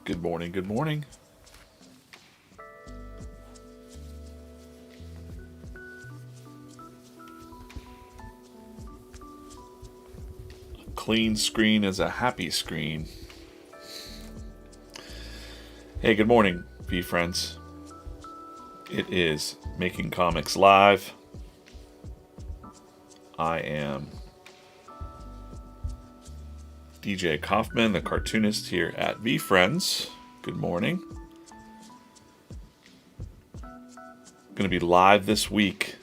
Good morning, good morning. A clean screen is a happy screen. Hey, good morning, VeeFriends. It is Making Comics Live. I am DJ Coffman, the cartoonist here at VeeFriends. Good morning. Going to be live this week,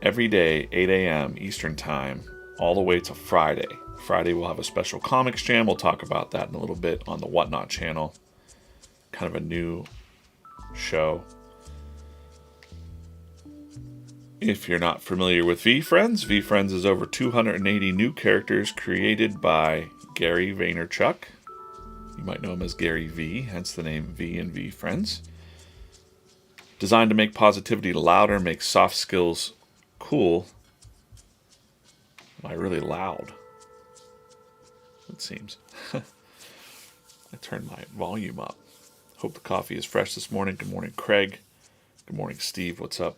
every day, 8 a.m. Eastern Time, all the way to Friday. Friday we'll have a special comics jam. We'll talk about that in a little bit on the Whatnot channel. Kind of a new show. If you're not familiar with VeeFriends, VeeFriends is over 280 new characters created by Gary Vaynerchuk. You might know him as Gary V, hence the name V and VeeFriends. Designed to make positivity louder, make soft skills cool. Am I really loud? It seems. I turned my volume up. Hope the coffee is fresh this morning. Good morning, Craig. Good morning, Steve. What's up?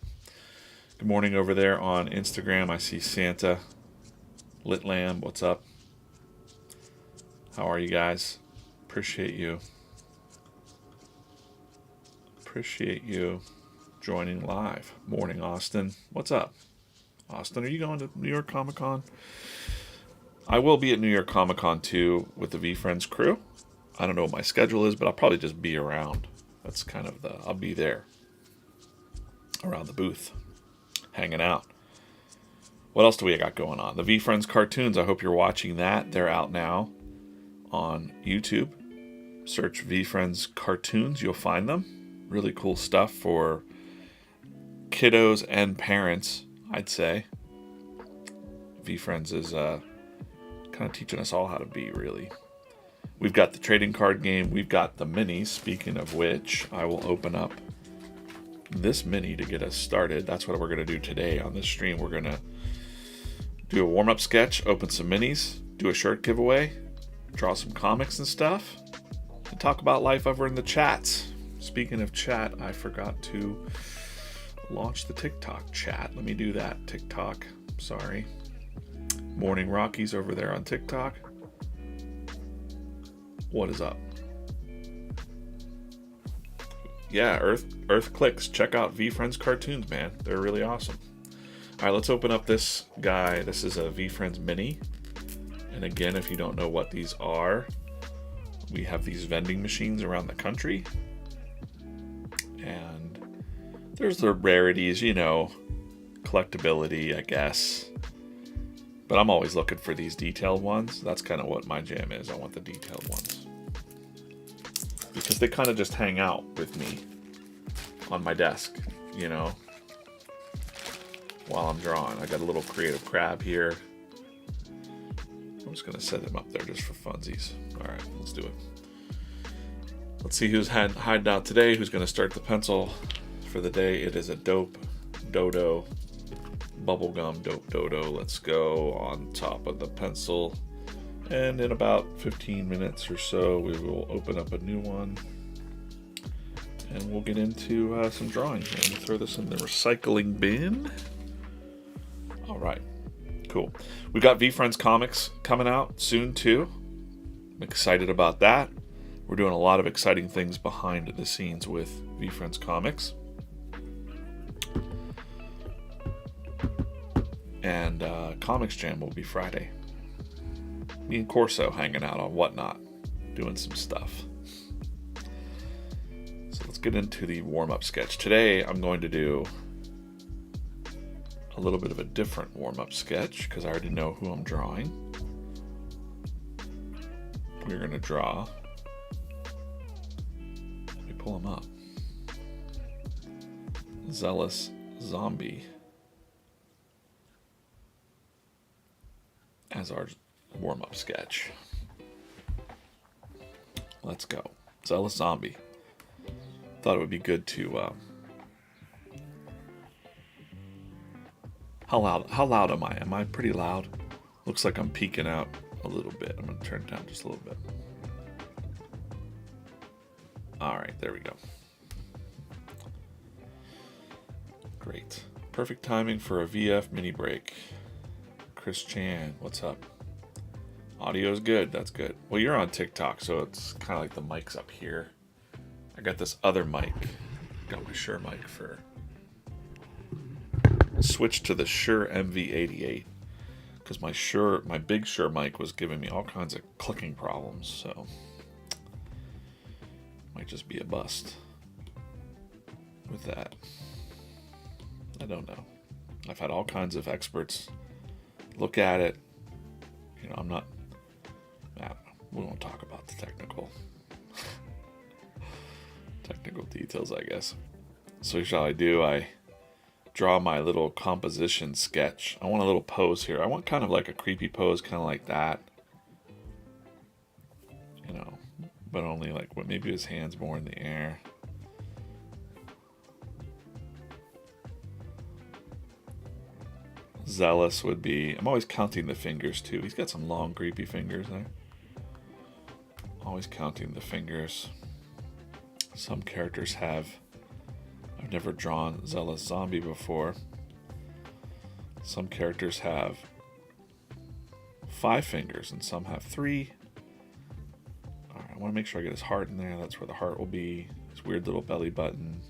Good morning over there on Instagram. I see Santa. Lit Lamb. What's up? How are you guys? Appreciate you. Appreciate you joining live. Morning, Austin. What's up? Austin, are you going to New York Comic Con? I will be at New York Comic Con too with the VeeFriends crew. I don't know what my schedule is, but I'll probably just be around. That's kind of I'll be there. Around the booth. Hanging out. What else do we got going on? The VeeFriends cartoons. I hope you're watching that. They're out now on YouTube. Search VeeFriends cartoons. You'll find them. Really cool stuff for kiddos and parents, I'd say. VeeFriends is kind of teaching us all how to be, really. We've got the trading card game. We've got the minis. Speaking of which, I will open up this mini to get us started. That's what we're going to do today on this stream. We're going to do a warm-up sketch, open some minis, do a shirt giveaway, draw some comics and stuff, and talk about life over in the chats. Speaking of chat, I forgot to launch the TikTok chat. Let me do that. TikTok. Sorry. Morning Rockies over there on TikTok. What is up? Yeah, Earth Clicks. Check out VeeFriends cartoons, man. They're really awesome. All right, let's open up this guy. This is a VeeFriends Mini. And again, if you don't know what these are, we have these vending machines around the country. And there's the rarities, you know, collectability, I guess. But I'm always looking for these detailed ones. That's kind of what my jam is. I want the detailed ones. Because they kind of just hang out with me on my desk, you know, while I'm drawing. I got a little creative crab here. I'm just going to set him up there just for funsies. All right, let's do it. Let's see who's hiding out today, who's going to start the pencil for the day. It is a dope dodo, bubblegum dope dodo. Let's go on top of the pencil. And in about 15 minutes or so, we will open up a new one. And we'll get into some drawing here. We'll throw this in the recycling bin. All right. Cool. We've got VeeFriends comics coming out soon, too. I'm excited about that. We're doing a lot of exciting things behind the scenes with VeeFriends comics. And Comics Jam will be Friday. Me and Corso hanging out on Whatnot, doing some stuff. So let's get into the warm-up sketch. Today I'm going to do a little bit of a different warm-up sketch because I already know who I'm drawing. We're going to draw. Let me pull him up. Zealous Zombie as our warm-up sketch. Let's go. Zealous Zombie. Thought it would be good to how loud am I? Am I pretty loud? Looks like I'm peeking out a little bit. I'm gonna turn it down just a little bit. All right, there we go. Great. Perfect timing for a VF mini break. Chris Chan, what's up? Audio's good, that's good. Well, you're on TikTok, so it's kind of like the mic's up here. I got this other mic. Got my Shure mic for... Switched to the Shure MV88 because my big Shure mic was giving me all kinds of clicking problems, so might just be a bust with that. I don't know. I've had all kinds of experts look at it. You know, I don't know. We won't talk about the technical details, I guess. So shall I do? I draw my little composition sketch. I want a little pose here. I want kind of like a creepy pose, kind of like that. You know, but only like maybe his hands more in the air. Zealous would be... I'm always counting the fingers too. He's got some long creepy fingers there. Always counting the fingers. Some characters have... I've never drawn Zealous Zombie before. Some characters have 5 fingers and some have 3. Alright, I want to make sure I get his heart in there. That's where the heart will be. His weird little belly button.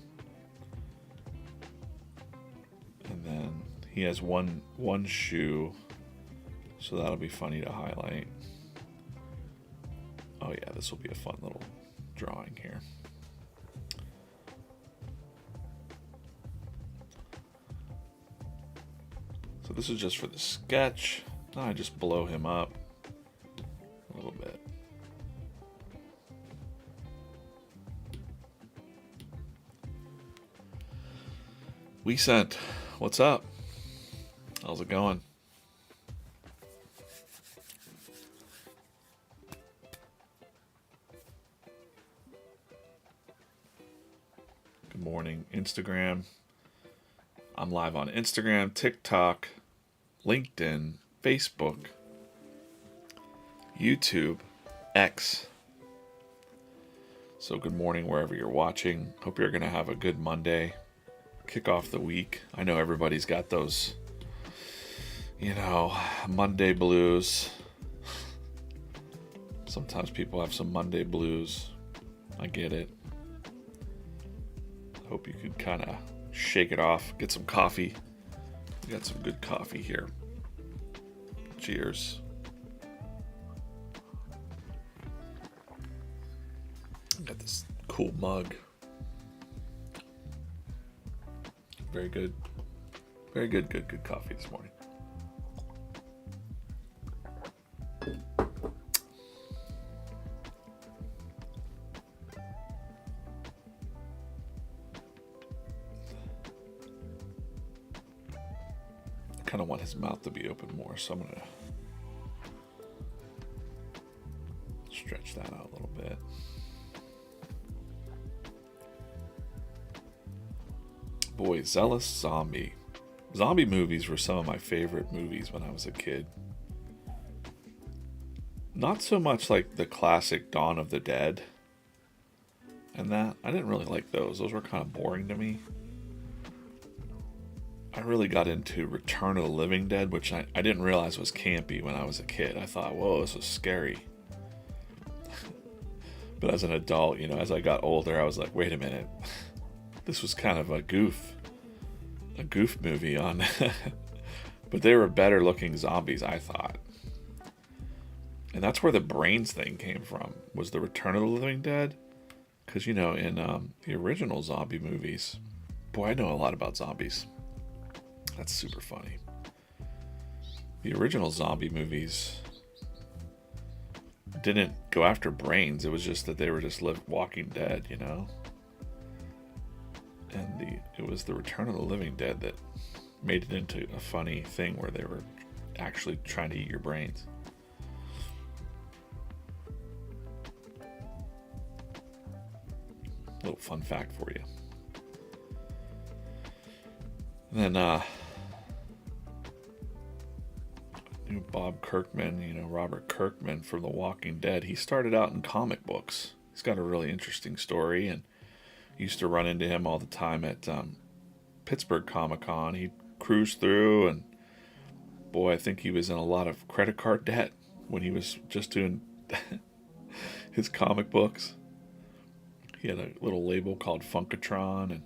And then he has one shoe, so that'll be funny to highlight. Oh yeah, this will be a fun little drawing here. So this is just for the sketch. Now I just blow him up a little bit. We sent. What's up? How's it going? Good morning, Instagram. I'm live on Instagram, TikTok, LinkedIn, Facebook, YouTube, X. So good morning wherever you're watching. Hope you're going to have a good Monday. Kick off the week. I know everybody's got those, you know, Monday blues. Sometimes people have some Monday blues. I get it. Hope you can kind of shake it off. Get some coffee. We got some good coffee here. Cheers. Got this cool mug. Very good. Very good coffee this morning. I kind of want his mouth to be open more, so I'm going to stretch that out a little bit. Boy, Zealous Zombie. Zombie movies were some of my favorite movies when I was a kid. Not so much like the classic Dawn of the Dead and that. I didn't really like those. Those were kind of boring to me. I really got into Return of the Living Dead, which I didn't realize was campy when I was a kid. I thought, whoa, this was scary. But as an adult, you know, as I got older, I was like, wait a minute. This was kind of a goof movie on, but they were better looking zombies, I thought. And that's where the brains thing came from, was the Return of the Living Dead. Because, you know, in the original zombie movies, boy, I know a lot about zombies. That's super funny. The original zombie movies didn't go after brains. It was just that they were just walking dead, you know? And it was the Return of the Living Dead that made it into a funny thing where they were actually trying to eat your brains. Little fun fact for you. And then Bob Kirkman, you know, Robert Kirkman from The Walking Dead, he started out in comic books. He's got a really interesting story, and used to run into him all the time at Pittsburgh Comic-Con. He'd cruise through, and boy, I think he was in a lot of credit card debt when he was just doing his comic books. He had a little label called Funkatron, and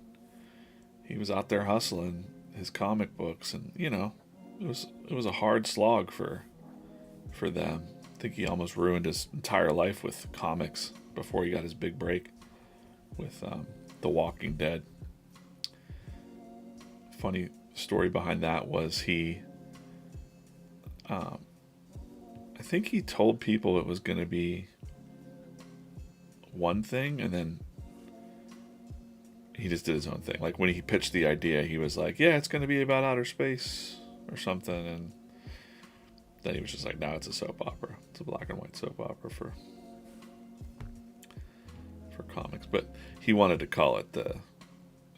he was out there hustling his comic books, and you know, it was a hard slog for them. I think he almost ruined his entire life with comics before he got his big break with The Walking Dead. Funny story behind that was I think he told people it was going to be one thing, and then he just did his own thing. Like when he pitched the idea, he was like, yeah, it's going to be about outer space or something, and then he was just like, no, it's a soap opera. It's a black and white soap opera for comics. But he wanted to call it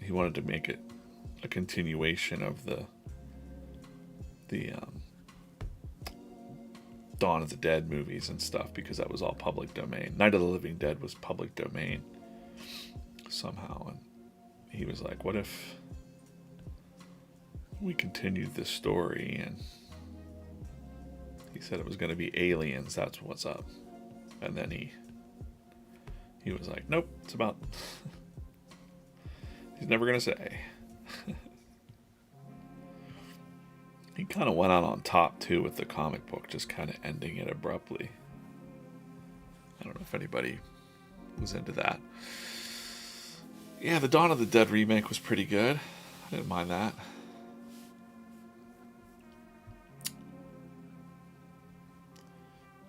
he wanted to make it a continuation of the Dawn of the Dead movies and stuff, because that was all public domain. Night of the Living Dead was public domain somehow, and he was like, what if we continued this story? And he said it was going to be aliens, that's what's up. And then he was like, nope, it's about he's never going to say. He kind of went out on top too with the comic book, just kind of ending it abruptly. I don't know if anybody was into that. Yeah, the Dawn of the Dead remake was pretty good. I didn't mind that.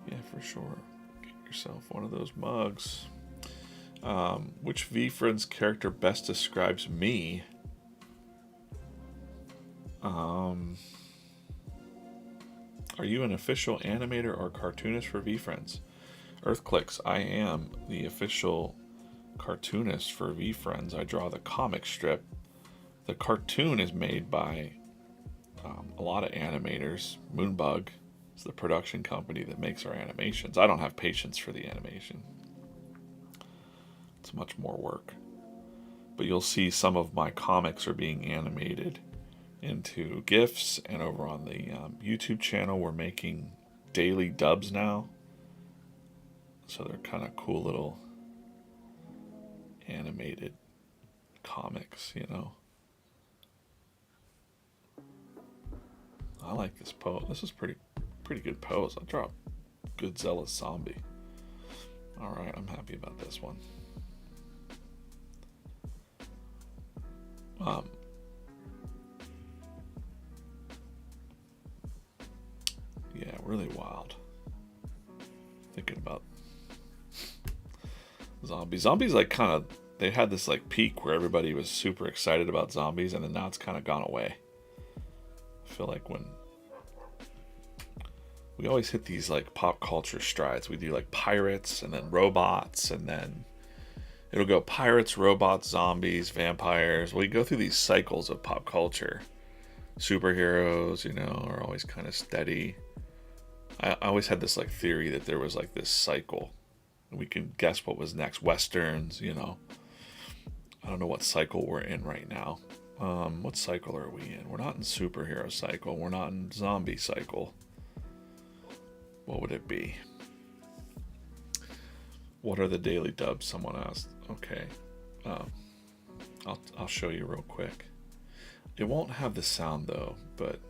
Yeah, for sure. Get yourself one of those mugs. Which VeeFriends character best describes me? Are you an official animator or cartoonist for VeeFriends? Earthclicks, I am the official cartoonist for VeeFriends. I draw the comic strip. The cartoon is made by a lot of animators. Moonbug is the production company that makes our animations. I don't have patience for the animation. It's much more work. But you'll see some of my comics are being animated into GIFs, and over on the YouTube channel we're making daily dubs now. So they're kind of cool little animated comics, you know. I like this pose. This is pretty good pose. I'll draw a good zealous zombie. Alright, I'm happy about this one. Yeah, really wild. Thinking about zombies. Zombies, like, kind of, they had this like peak where everybody was super excited about zombies, and then now it's kind of gone away. I feel like when we always hit these like pop culture strides, we do like pirates and then robots, and then it'll go pirates, robots, zombies, vampires. We go through these cycles of pop culture. Superheroes, you know, are always kind of steady. I always had this like theory that there was like this cycle, and we can guess what was next. Westerns, you know. I don't know what cycle we're in right now. What cycle are we in? We're not in superhero cycle. We're not in zombie cycle. What would it be? What are the daily dubs? Someone asked. Okay, I'll show you real quick. It won't have the sound though, but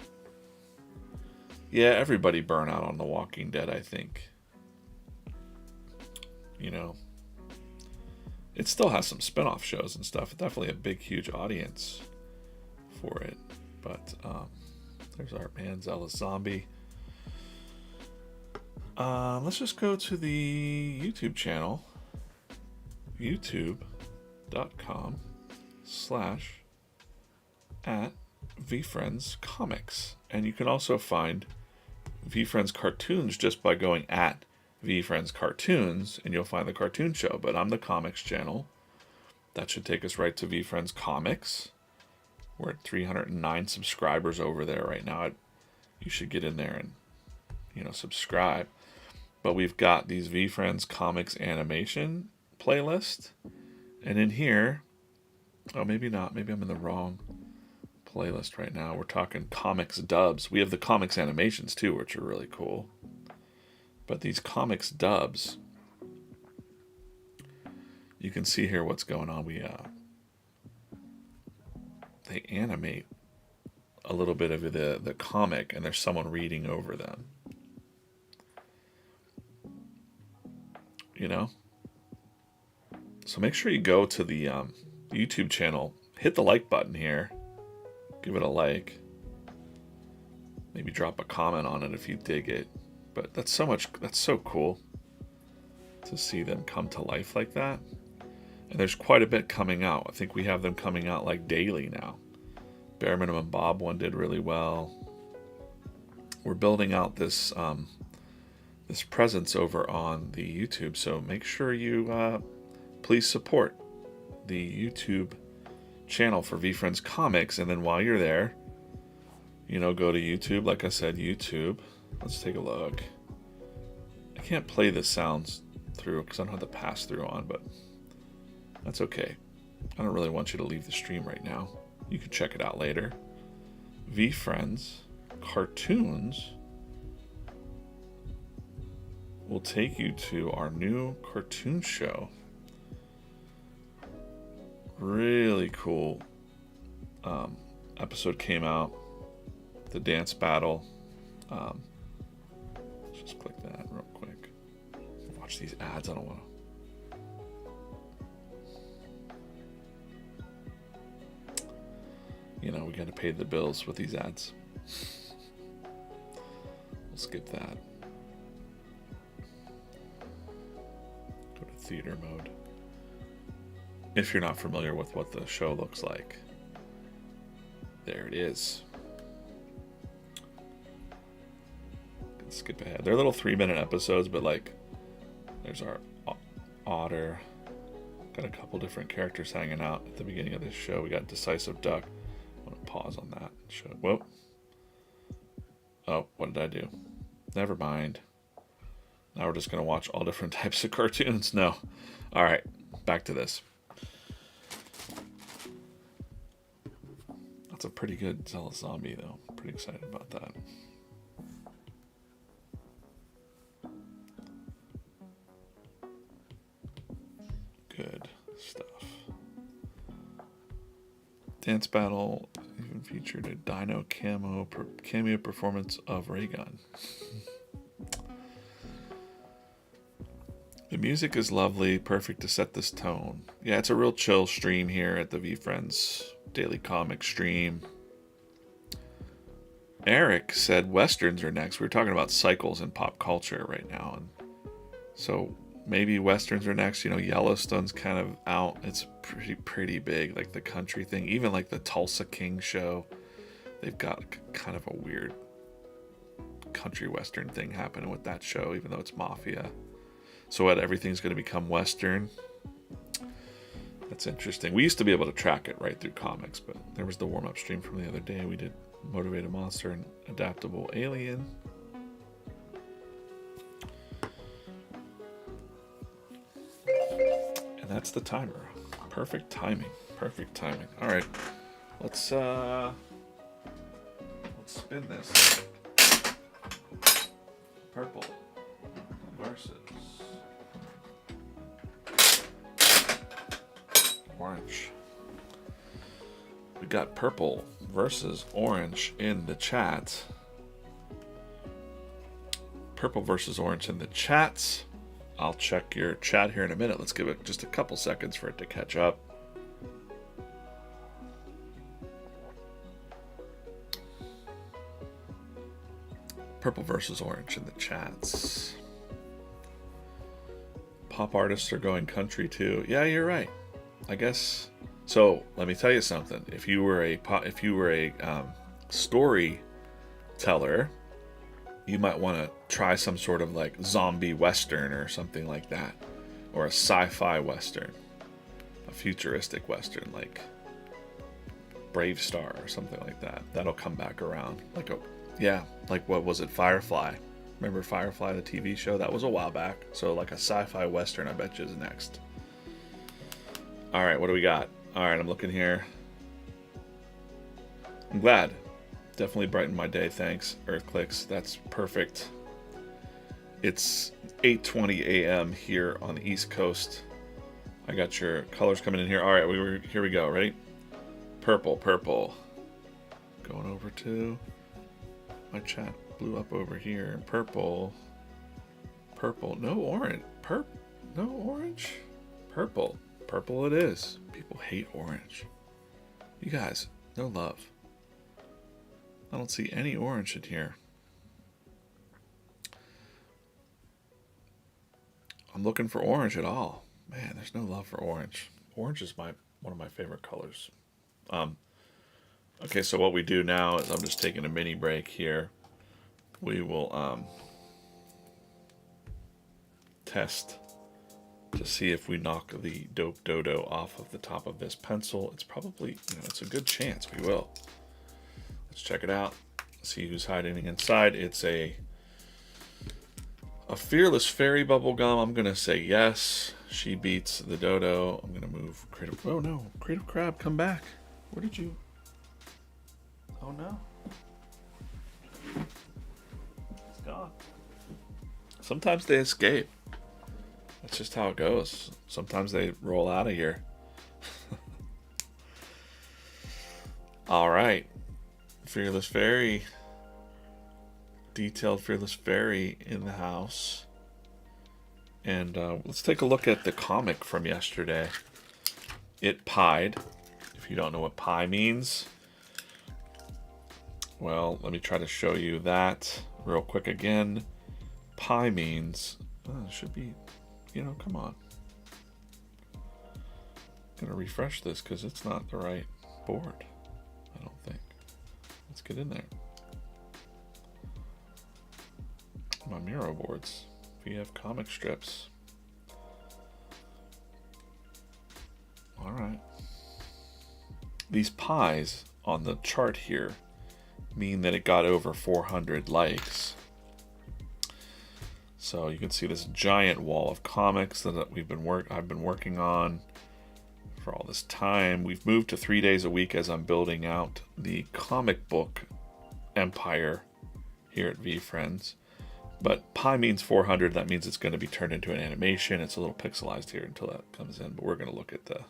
yeah, everybody burn out on The Walking Dead, I think. You know, it still has some spin-off shows and stuff. Definitely a big, huge audience for it. But there's our man, Zealous Zombie. Let's just go to the YouTube channel. youtube.com/@VeeFriends Comics. And you can also find VeeFriends Cartoons just by going at VeeFriends Cartoons, and you'll find the cartoon show. But I'm the comics channel. That should take us right to VeeFriends Comics. We're at 309 subscribers over there right now. You should get in there and, you know, subscribe. But we've got these VeeFriends Comics animation playlist. And in here, oh, maybe not. Maybe I'm in the wrong playlist right now. We're talking comics dubs. We have the comics animations too, which are really cool. But these comics dubs, you can see here what's going on. They animate a little bit of the comic, and there's someone reading over them. You know? So make sure you go to the YouTube channel, hit the like button here, give it a like, maybe drop a comment on it if you dig it. But that's so cool to see them come to life like that. And there's quite a bit coming out. I think we have them coming out like daily now. Bare Minimum Bob one did really well. We're building out this this presence over on the YouTube, so make sure you please support the YouTube channel for VeeFriends Comics. And then while you're there, you know, go to YouTube. Like I said, YouTube. Let's take a look. I can't play the sounds through because I don't have the pass through on, but that's okay. I don't really want you to leave the stream right now. You can check it out later. VeeFriends Cartoons will take you to our new cartoon show. Really cool episode came out. The dance battle. Let's just click that real quick. Watch these ads. I don't want to. You know, we got to pay the bills with these ads. We'll skip that. Go to theater mode. If you're not familiar with what the show looks like, there it is. Can skip ahead. They're little 3-minute episodes, but like, there's our otter. Got a couple different characters hanging out at the beginning of this show. We got Decisive Duck. I'm gonna pause on that. Whoa. Oh, what did I do? Never mind. Now we're just gonna watch all different types of cartoons. No. All right, back to this. That's a pretty good Zealous Zombie, though. Pretty excited about that. Good stuff. Dance Battle even featured a Dino cameo performance of Raygun. The music is lovely, perfect to set this tone. Yeah, it's a real chill stream here at the VeeFriends Daily Comic stream. Eric said Westerns are next. We're talking about cycles in pop culture right now, and so maybe Westerns are next. You know, Yellowstone's kind of out. It's pretty big, like the country thing. Even like the Tulsa King show, they've got kind of a weird country Western thing happening with that show, even though it's mafia. So what, everything's going to become Western? That's interesting. We used to be able to track it right through comics, but there was the warm-up stream from the other day. We did Motivated Monster and Adaptable Alien. And that's the timer. Perfect timing. Perfect timing. All right. Let's spin this. Purple versus orange. We got purple versus orange in the chat. Purple versus orange in the chats. I'll check your chat here in a minute. Let's give it just a couple seconds for it to catch up. Purple versus orange in the chats. Pop artists are going country too. Yeah, you're right. I guess. So let me tell you something. If you were a storyteller, you might want to try some sort of like zombie western or something like that, or a sci-fi western, a futuristic western like Brave Star or something like that. That'll come back around. Like what was it? Firefly. Remember Firefly, the TV show? That was a while back. So like a sci-fi western, I bet you is next. All right, what do we got? All right, I'm looking here. I'm glad. Definitely brightened my day, thanks. Earthclicks, that's perfect. It's 8:20 a.m. here on the East Coast. I got your colors coming in here. All right, here we go. Ready? Purple, purple. Going over to my chat. Blew up over here. Purple. Purple. No orange. No orange. Purple. Purple it is. People hate orange. You guys, no love. I don't see any orange in here. I'm looking for orange at all. Man, there's no love for orange. Orange is one of my favorite colors. Okay, so what we do now is I'm just taking a mini break here. We will test to see if we knock the dope dodo off of the top of this pencil. It's probably, it's a good chance we will. Let's check it out. See who's hiding inside. It's a Fearless Fairy bubble gum. I'm gonna say yes. She beats the dodo. I'm gonna move Creative. Oh no, Creative Crab, come back. Where did you? Oh no. It's gone. Sometimes they escape. That's just how it goes. Sometimes they roll out of here. All right. Fearless Fairy. Detailed Fearless Fairy in the house. And let's take a look at the comic from yesterday. It pied. If you don't know what pie means, well, let me try to show you that real quick again. Pie means, it should be, come on. I'm going to refresh this because it's not the right board, I don't think. Let's get in there. My Miro boards. VF comic strips. Alright. These pies on the chart here mean that it got over 400 likes. So you can see this giant wall of comics that I've been working on for all this time. We've moved to 3 days a week as I'm building out the comic book empire here at VeeFriends. But pi means 400. That means it's going to be turned into an animation. It's a little pixelized here until that comes in. But we're going to look at the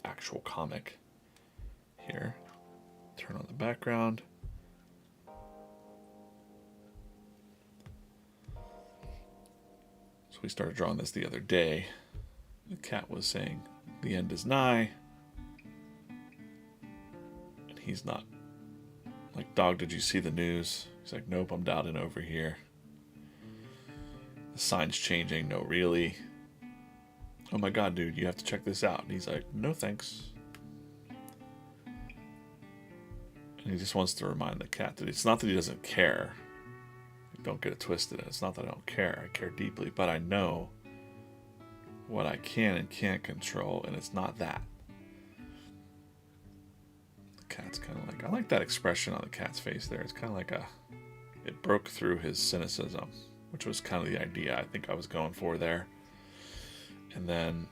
actual comic here. Turn on the background. So we started drawing this the other day. The cat was saying the end is nigh, and he's not. Like, dog, did you see the news? He's like, nope, I'm dialed in over here. The sign's changing. No, really? Oh my god, dude, you have to check this out. And he's like, no thanks. And he just wants to remind the cat that it's not that he doesn't care. Don't get it twisted. It's not that I don't care. I care deeply, but I know what I can and can't control, and it's not that. Cat's kind of like, I like that expression on the cat's face there. It's kind of like it broke through his cynicism, which was kind of the idea I think I was going for there. And then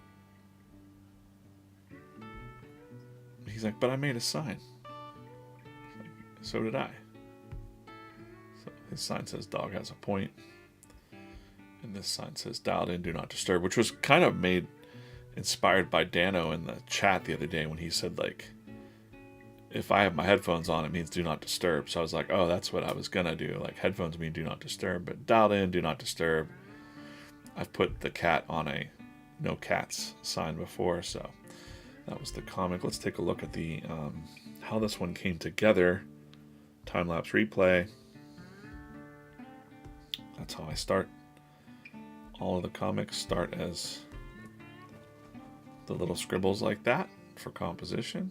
he's like, but I made a sign. Like, so did I. So his sign says dog has a point. And this sign says dialed in, do not disturb, which was kind of inspired by Dano in the chat the other day when he said, like, if I have my headphones on, it means do not disturb. So I was like, oh, that's what I was going to do. Like, headphones mean do not disturb, but dialed in, do not disturb. I've put the cat on a no cats sign before, so that was the comic. Let's take a look at the how this one came together. Time-lapse replay. That's how I start. All of the comics start as the little scribbles like that for composition.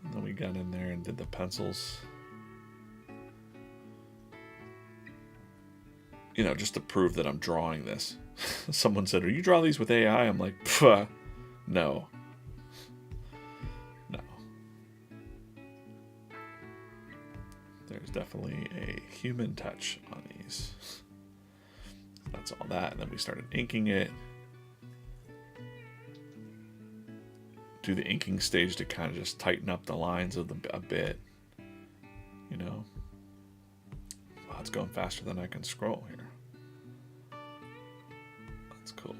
And then we got in there and did the pencils. You know, just to prove that I'm drawing this. Someone said, "Are you drawing these with AI?" I'm like, no. No. There's definitely a human touch on these. that's all that. And then we started inking it. Do the inking stage to kind of just tighten up the lines of a bit, you know. Wow, it's going faster than I can scroll here. That's cool.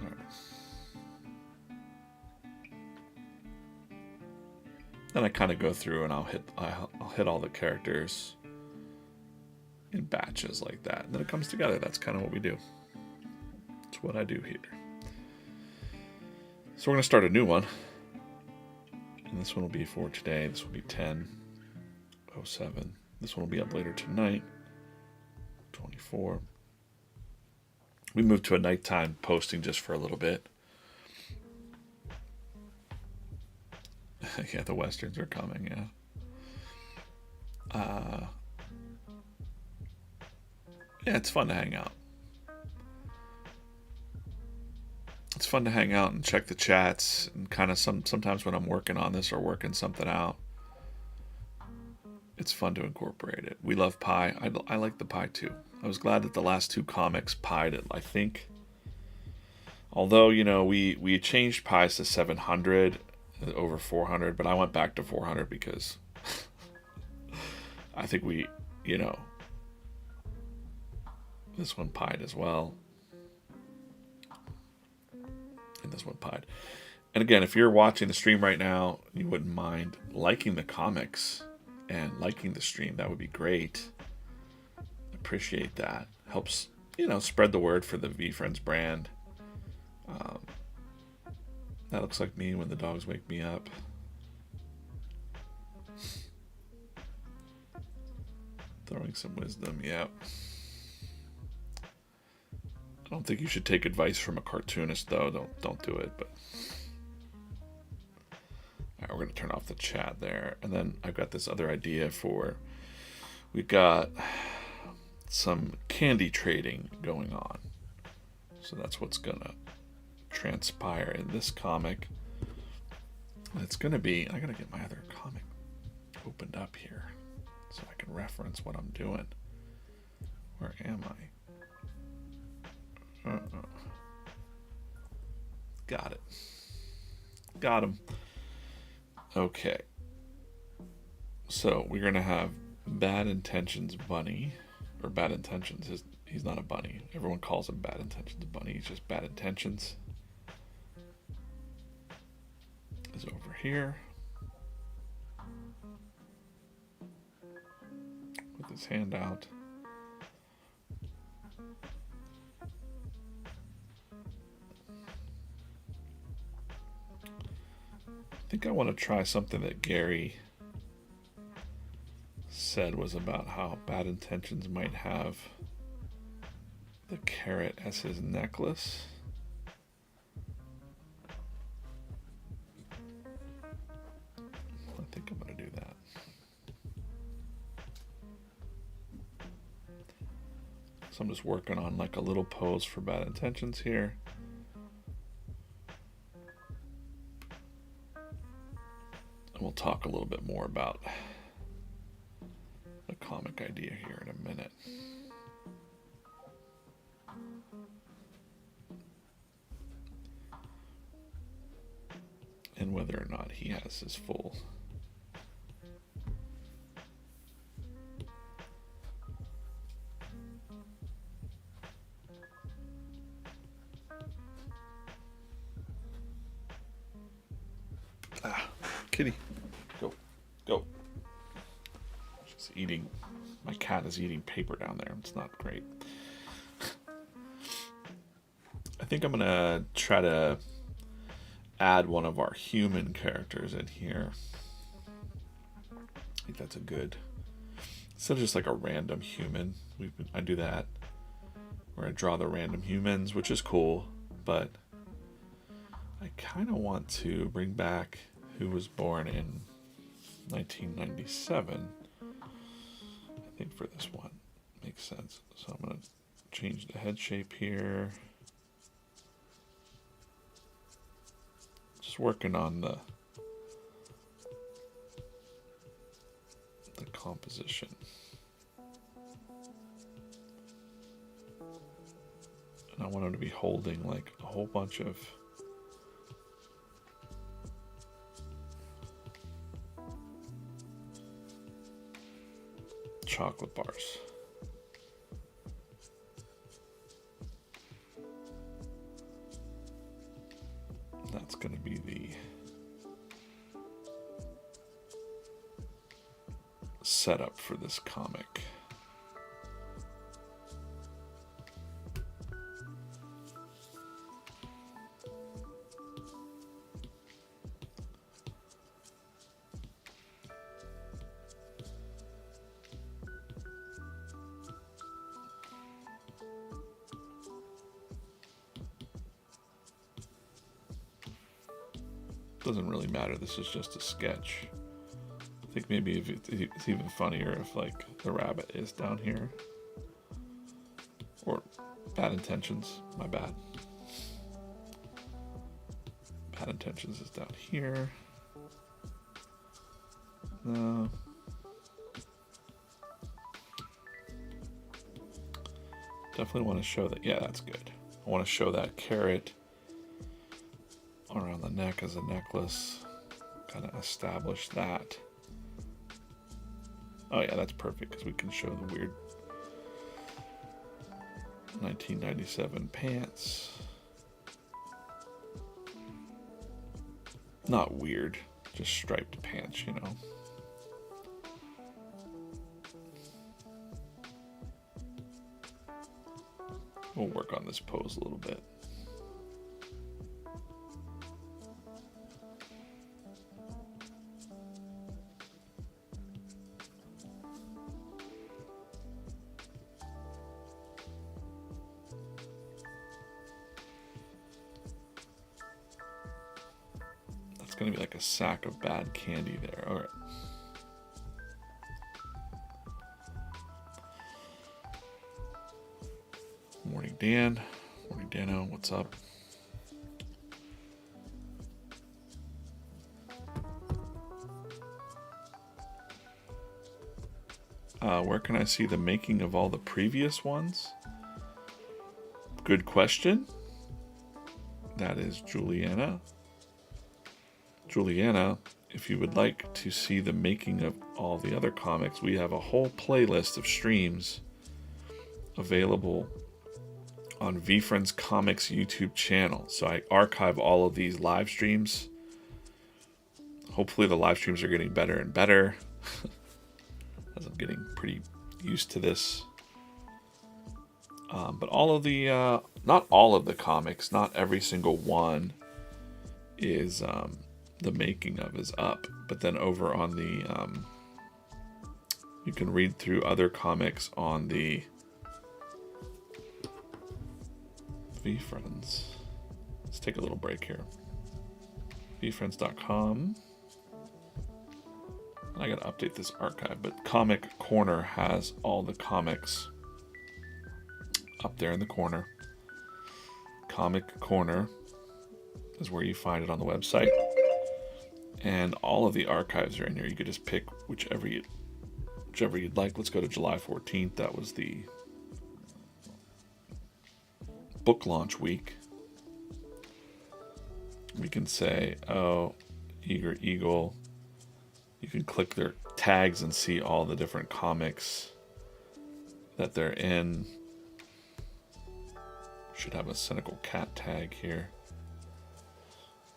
All right. Then I kind of go through and I'll hit all the characters in batches like that, and then it comes together. That's kind of what we do. That's what I do here. So we're going to start a new one, and this one will be for today. This will be 10:07. This one will be up later tonight, 24. We moved to a nighttime posting just for a little bit. Yeah, the westerns are coming. Yeah. Yeah, it's fun to hang out. It's fun to hang out and check the chats, and kind of sometimes when I'm working on this or working something out, it's fun to incorporate it. We love pie. I like the pie too. I was glad that the last two comics pied it, I think. Although, you know, we changed pies to 700 over 400, but I went back to 400 because I think we, you know, this one pied as well. And this one pied. And again, if you're watching the stream right now, you wouldn't mind liking the comics and liking the stream, that would be great. Appreciate that. Helps, you know, spread the word for the VeeFriends brand. That looks like me when the dogs wake me up. Throwing some wisdom, yeah. I don't think you should take advice from a cartoonist, though. Don't do it. But all right, we're gonna turn off the chat there, and then I've got this other idea for. We've got some candy trading going on, so that's what's gonna transpire in this comic. And it's gonna be. I gotta get my other comic opened up here so I can reference what I'm doing. Where am I? Got it. Got him. Okay. So we're gonna have Bad Intentions Bunny, or Bad Intentions. He's not a bunny. Everyone calls him Bad Intentions Bunny. He's just Bad Intentions. Is over here with his hand out. I think I want to try something that Gary said was about how Bad Intentions might have the carrot as his necklace. I think I'm going to do that. So I'm just working on like a little pose for Bad Intentions here. And we'll talk a little bit more about the comic idea here in a minute. And whether or not he has his full. Kitty, go. She's eating. My cat is eating paper down there. It's not great. I think I'm gonna try to add one of our human characters in here. I think that's a good. Instead of just like a random human, I do that where I draw the random humans, which is cool, but I kind of want to bring back who was born in 1997. I think for this one makes sense. So I'm going to change the head shape here. Just working on the composition. And I want him to be holding like a whole bunch of chocolate bars. That's going to be the setup for this comic. Doesn't really matter, this is just a sketch. I think maybe if it's even funnier if like the rabbit is down here. Or bad intentions, my bad. Bad intentions is down here. No. Definitely want to show that, yeah, that's good. I want to show that carrot around the neck as a necklace, kind of establish that. Oh yeah, that's perfect because we can show the weird 1997 pants. Not weird, just striped pants, you know. We'll work on this pose a little bit. It's going to be like a sack of bad candy there. All right. Morning, Dan. Morning, Dano. What's up? Where can I see the making of all the previous ones? Good question. That is Juliana. Juliana, if you would like to see the making of all the other comics, we have a whole playlist of streams available on VeeFriends Comics YouTube channel. So I archive all of these live streams. Hopefully the live streams are getting better and better as I'm getting pretty used to this. But all of the, not all of the comics, not every single one is the making of is up. But then over on the, you can read through other comics on the VeeFriends. Let's take a little break here. VeeFriends.com. I gotta update this archive, but Comic Corner has all the comics up there in the corner. Comic Corner is where you find it on the website. And all of the archives are in here. You could just pick whichever you'd like. Let's go to July 14th. That was the book launch week. We can say, oh, Eager Eagle. You can click their tags and see all the different comics that they're in. Should have a Cynical Cat tag here.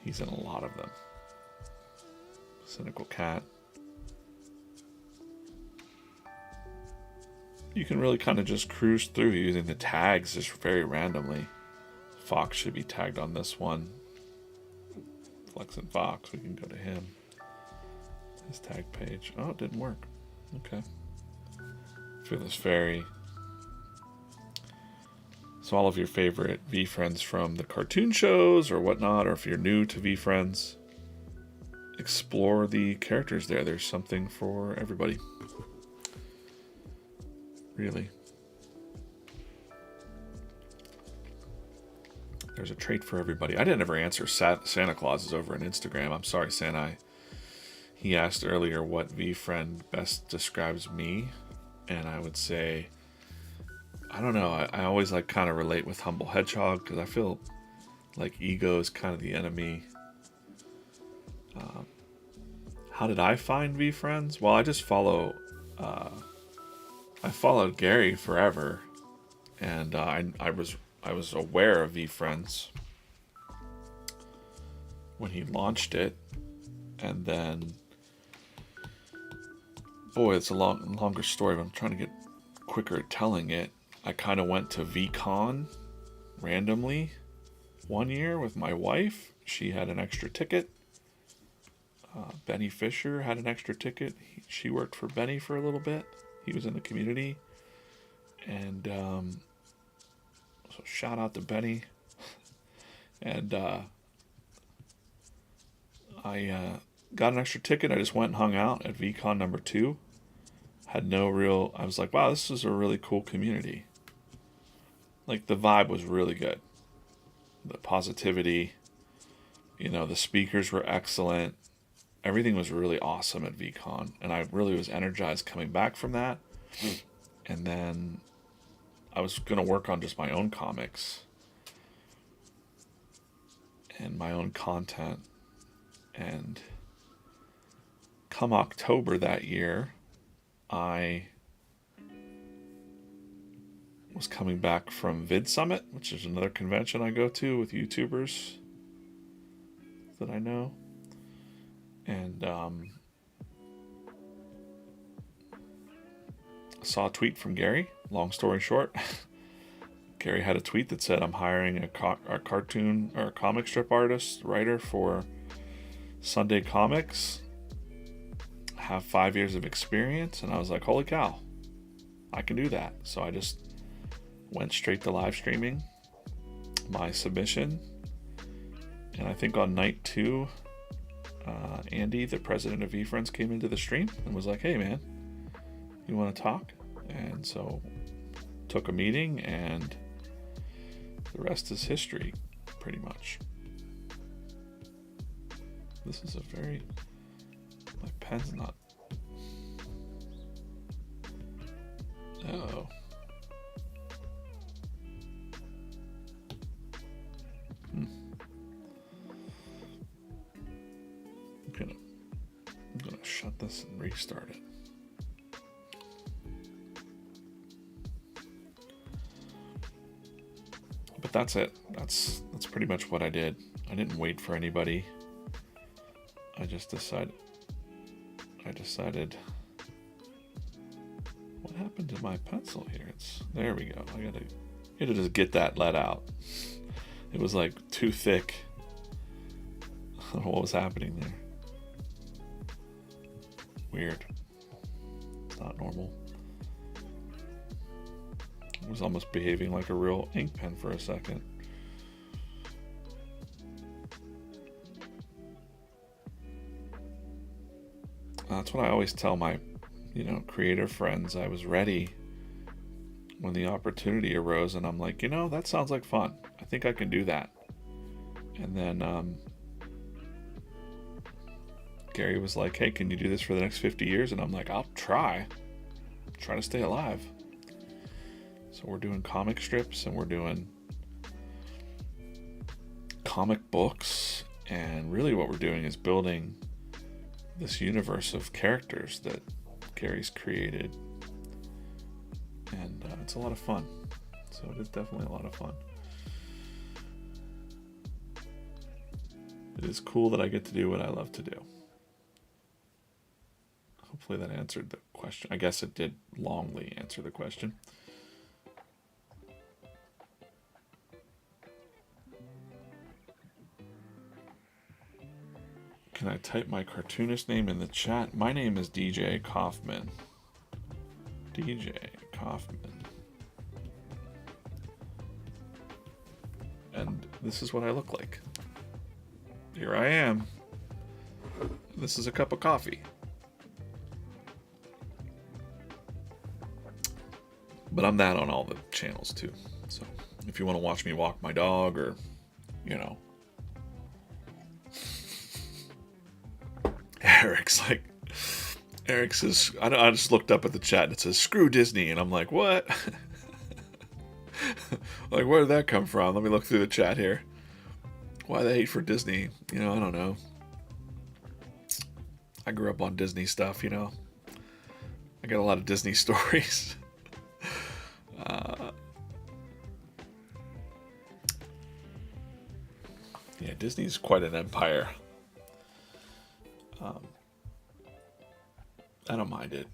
He's in a lot of them. Cynical Cat. You can really kind of just cruise through using the tags just very randomly. Fox should be tagged on this one. Flex and Fox, we can go to him. His tag page. Oh, it didn't work. Okay. Fearless Fairy. So all of your favorite VeeFriends from the cartoon shows or whatnot, or if you're new to VeeFriends, explore the characters there. There's something for everybody. Really. There's a trait for everybody. I didn't ever answer Santa Claus is over on Instagram. I'm sorry, Santa. he asked earlier what VeeFriend best describes me, and I would say, I don't know, I always like kind of relate with Humble Hedgehog because I feel like ego is kind of the enemy. How did I find VeeFriends? Well, I just I followed Gary forever, and I was aware of VeeFriends when he launched it, and then, boy, it's a longer story, but I'm trying to get quicker at telling it. I kind of went to VCon randomly one year with my wife. She had an extra ticket. Benny Fisher had an extra ticket. She worked for Benny for a little bit. He was in the community. And so shout out to Benny. And I got an extra ticket. I just went and hung out at VCon number 2. I was like, wow, this is a really cool community. Like, the vibe was really good. The positivity, the speakers were excellent. Everything was really awesome at VCon, and I really was energized coming back from that. And then I was going to work on just my own comics and my own content. And come October that year, I was coming back from Vid Summit, which is another convention I go to with YouTubers that I know. And I saw a tweet from Gary. Long story short, Gary had a tweet that said, I'm hiring a cartoon or a comic strip artist, writer for Sunday Comics. Have 5 years of experience. And I was like, holy cow, I can do that. So I just went straight to live streaming my submission. And I think on night 2, Andy, the president of VeeFriends, came into the stream and was like, hey man, you want to talk? And so took a meeting, and the rest is history, pretty much. This is my pen's not, oh. I'm gonna shut this and restart it. But that's it. That's pretty much what I did. I didn't wait for anybody. I decided what happened to my pencil here? There we go. I gotta just get that let out. It was like too thick. I don't know what was happening there. Weird. It's not normal. It was almost behaving like a real ink pen for a second. That's what I always tell my, creator friends. I was ready when the opportunity arose, and I'm like, that sounds like fun. I think I can do that. And then Gary was like, hey, can you do this for the next 50 years? And I'm like, I'll try to stay alive. So we're doing comic strips, and we're doing comic books, and really what we're doing is building this universe of characters that Gary's created, and it's a lot of fun. So it is definitely a lot of fun. It is cool that I get to do what I love to do. Hopefully that answered the question. I guess it did longly answer the question. Can I type my cartoonist name in the chat? My name is DJ Coffman. DJ Coffman. And this is what I look like. Here I am. This is a cup of coffee. But I'm that on all the channels too. So if you want to watch me walk my dog, or, Eric's like, Eric says, I just looked up at the chat and it says, screw Disney. And I'm like, what? Like, where did that come from? Let me look through the chat here. Why the hate for Disney? You know, I don't know. I grew up on Disney stuff, you know. I got a lot of Disney stories. Yeah, Disney's quite an empire. I don't mind it.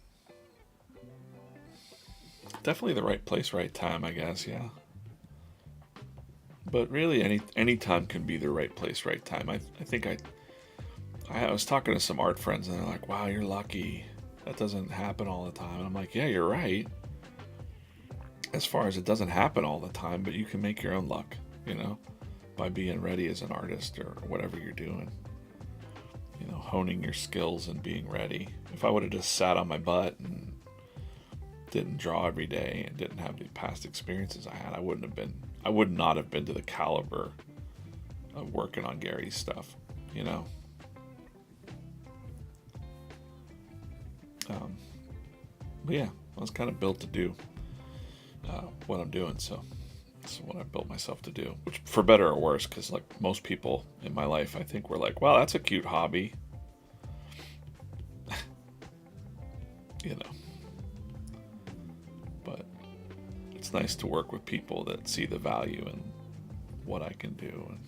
Definitely the right place, right time, I guess, yeah. But really, any time can be the right place, right time. I think I was talking to some art friends, and they're like, wow, you're lucky. That doesn't happen all the time. And I'm like, yeah, you're right. As far as it doesn't happen all the time, but you can make your own luck, you know, by being ready as an artist or whatever you're doing. You know, honing your skills and being ready. If I would have just sat on my butt and didn't draw every day and didn't have the past experiences I had, I would not have been to the caliber of working on Gary's stuff, you know. But yeah, I was kind of built to do what I'm doing, so that's what I built myself to do, which for better or worse, because like most people in my life, I think were like, wow, that's a cute hobby. You know. But it's nice to work with people that see the value in what I can do, and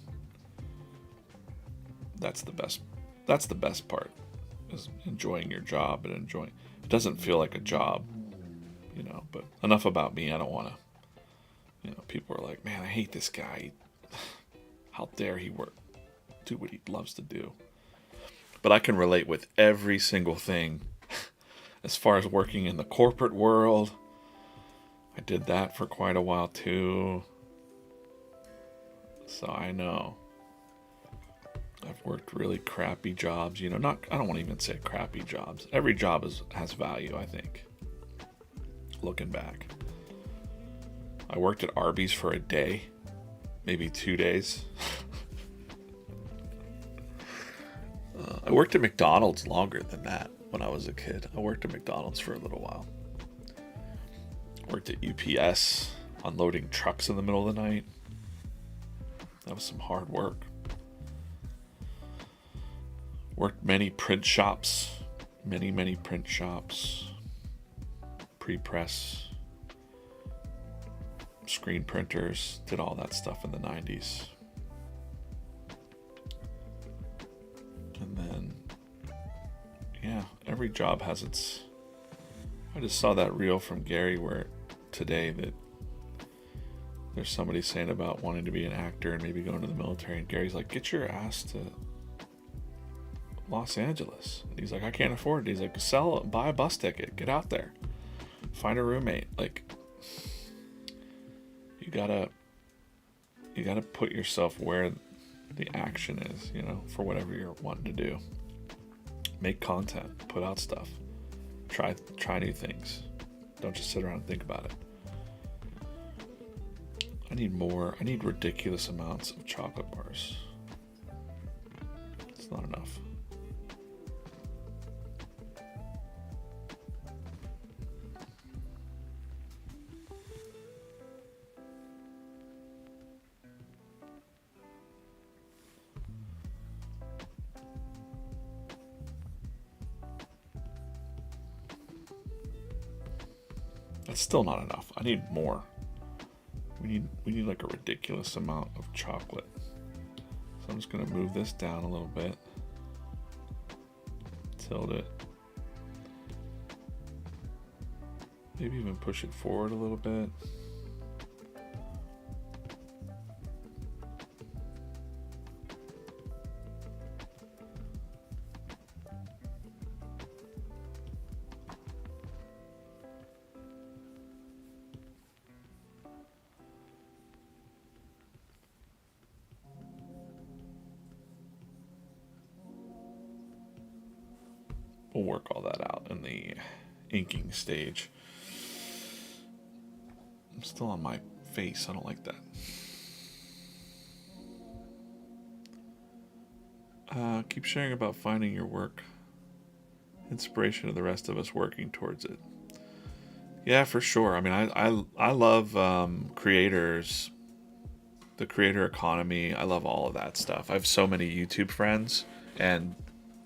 that's the best part, is enjoying your job and enjoying. It doesn't feel like a job, you know, but enough about me. I don't want to, you know, people are like, man, I hate this guy. How dare he do what he loves to do. But I can relate with every single thing as far as working in the corporate world. I did that for quite a while too. So I know. I've worked really crappy jobs, you know, I don't want to even say crappy jobs. Every job has value, I think. Looking back. I worked at Arby's for a day, maybe 2 days. I worked at McDonald's longer than that when I was a kid. I worked at McDonald's for a little while. Worked at UPS, unloading trucks in the middle of the night. That was some hard work. Worked many print shops, many print shops, pre-press, screen printers, did all that stuff in the 90s. And then, yeah, every job has its... I just saw that reel from Gary where today that there's somebody saying about wanting to be an actor and maybe going to the military, and Gary's like, get your ass to Los Angeles. And he's like, I can't afford it. He's like, buy a bus ticket, get out there, find a roommate. Like, you gotta put yourself where the action is, you know, for whatever you're wanting to do. Make content, put out stuff, try new things. Don't just sit around and think about it. I need ridiculous amounts of chocolate bars. It's not enough. That's still not enough. I need more. We need like a ridiculous amount of chocolate. So I'm just gonna move this down a little bit. Tilt it. Maybe even push it forward a little bit. We'll work all that out in the inking stage. I'm still on my face. I don't like that. Keep sharing about finding your work. inspiration to the rest of us working towards it. Yeah, for sure. I mean, I love creators, the creator economy. I love all of that stuff. I have so many YouTube friends, and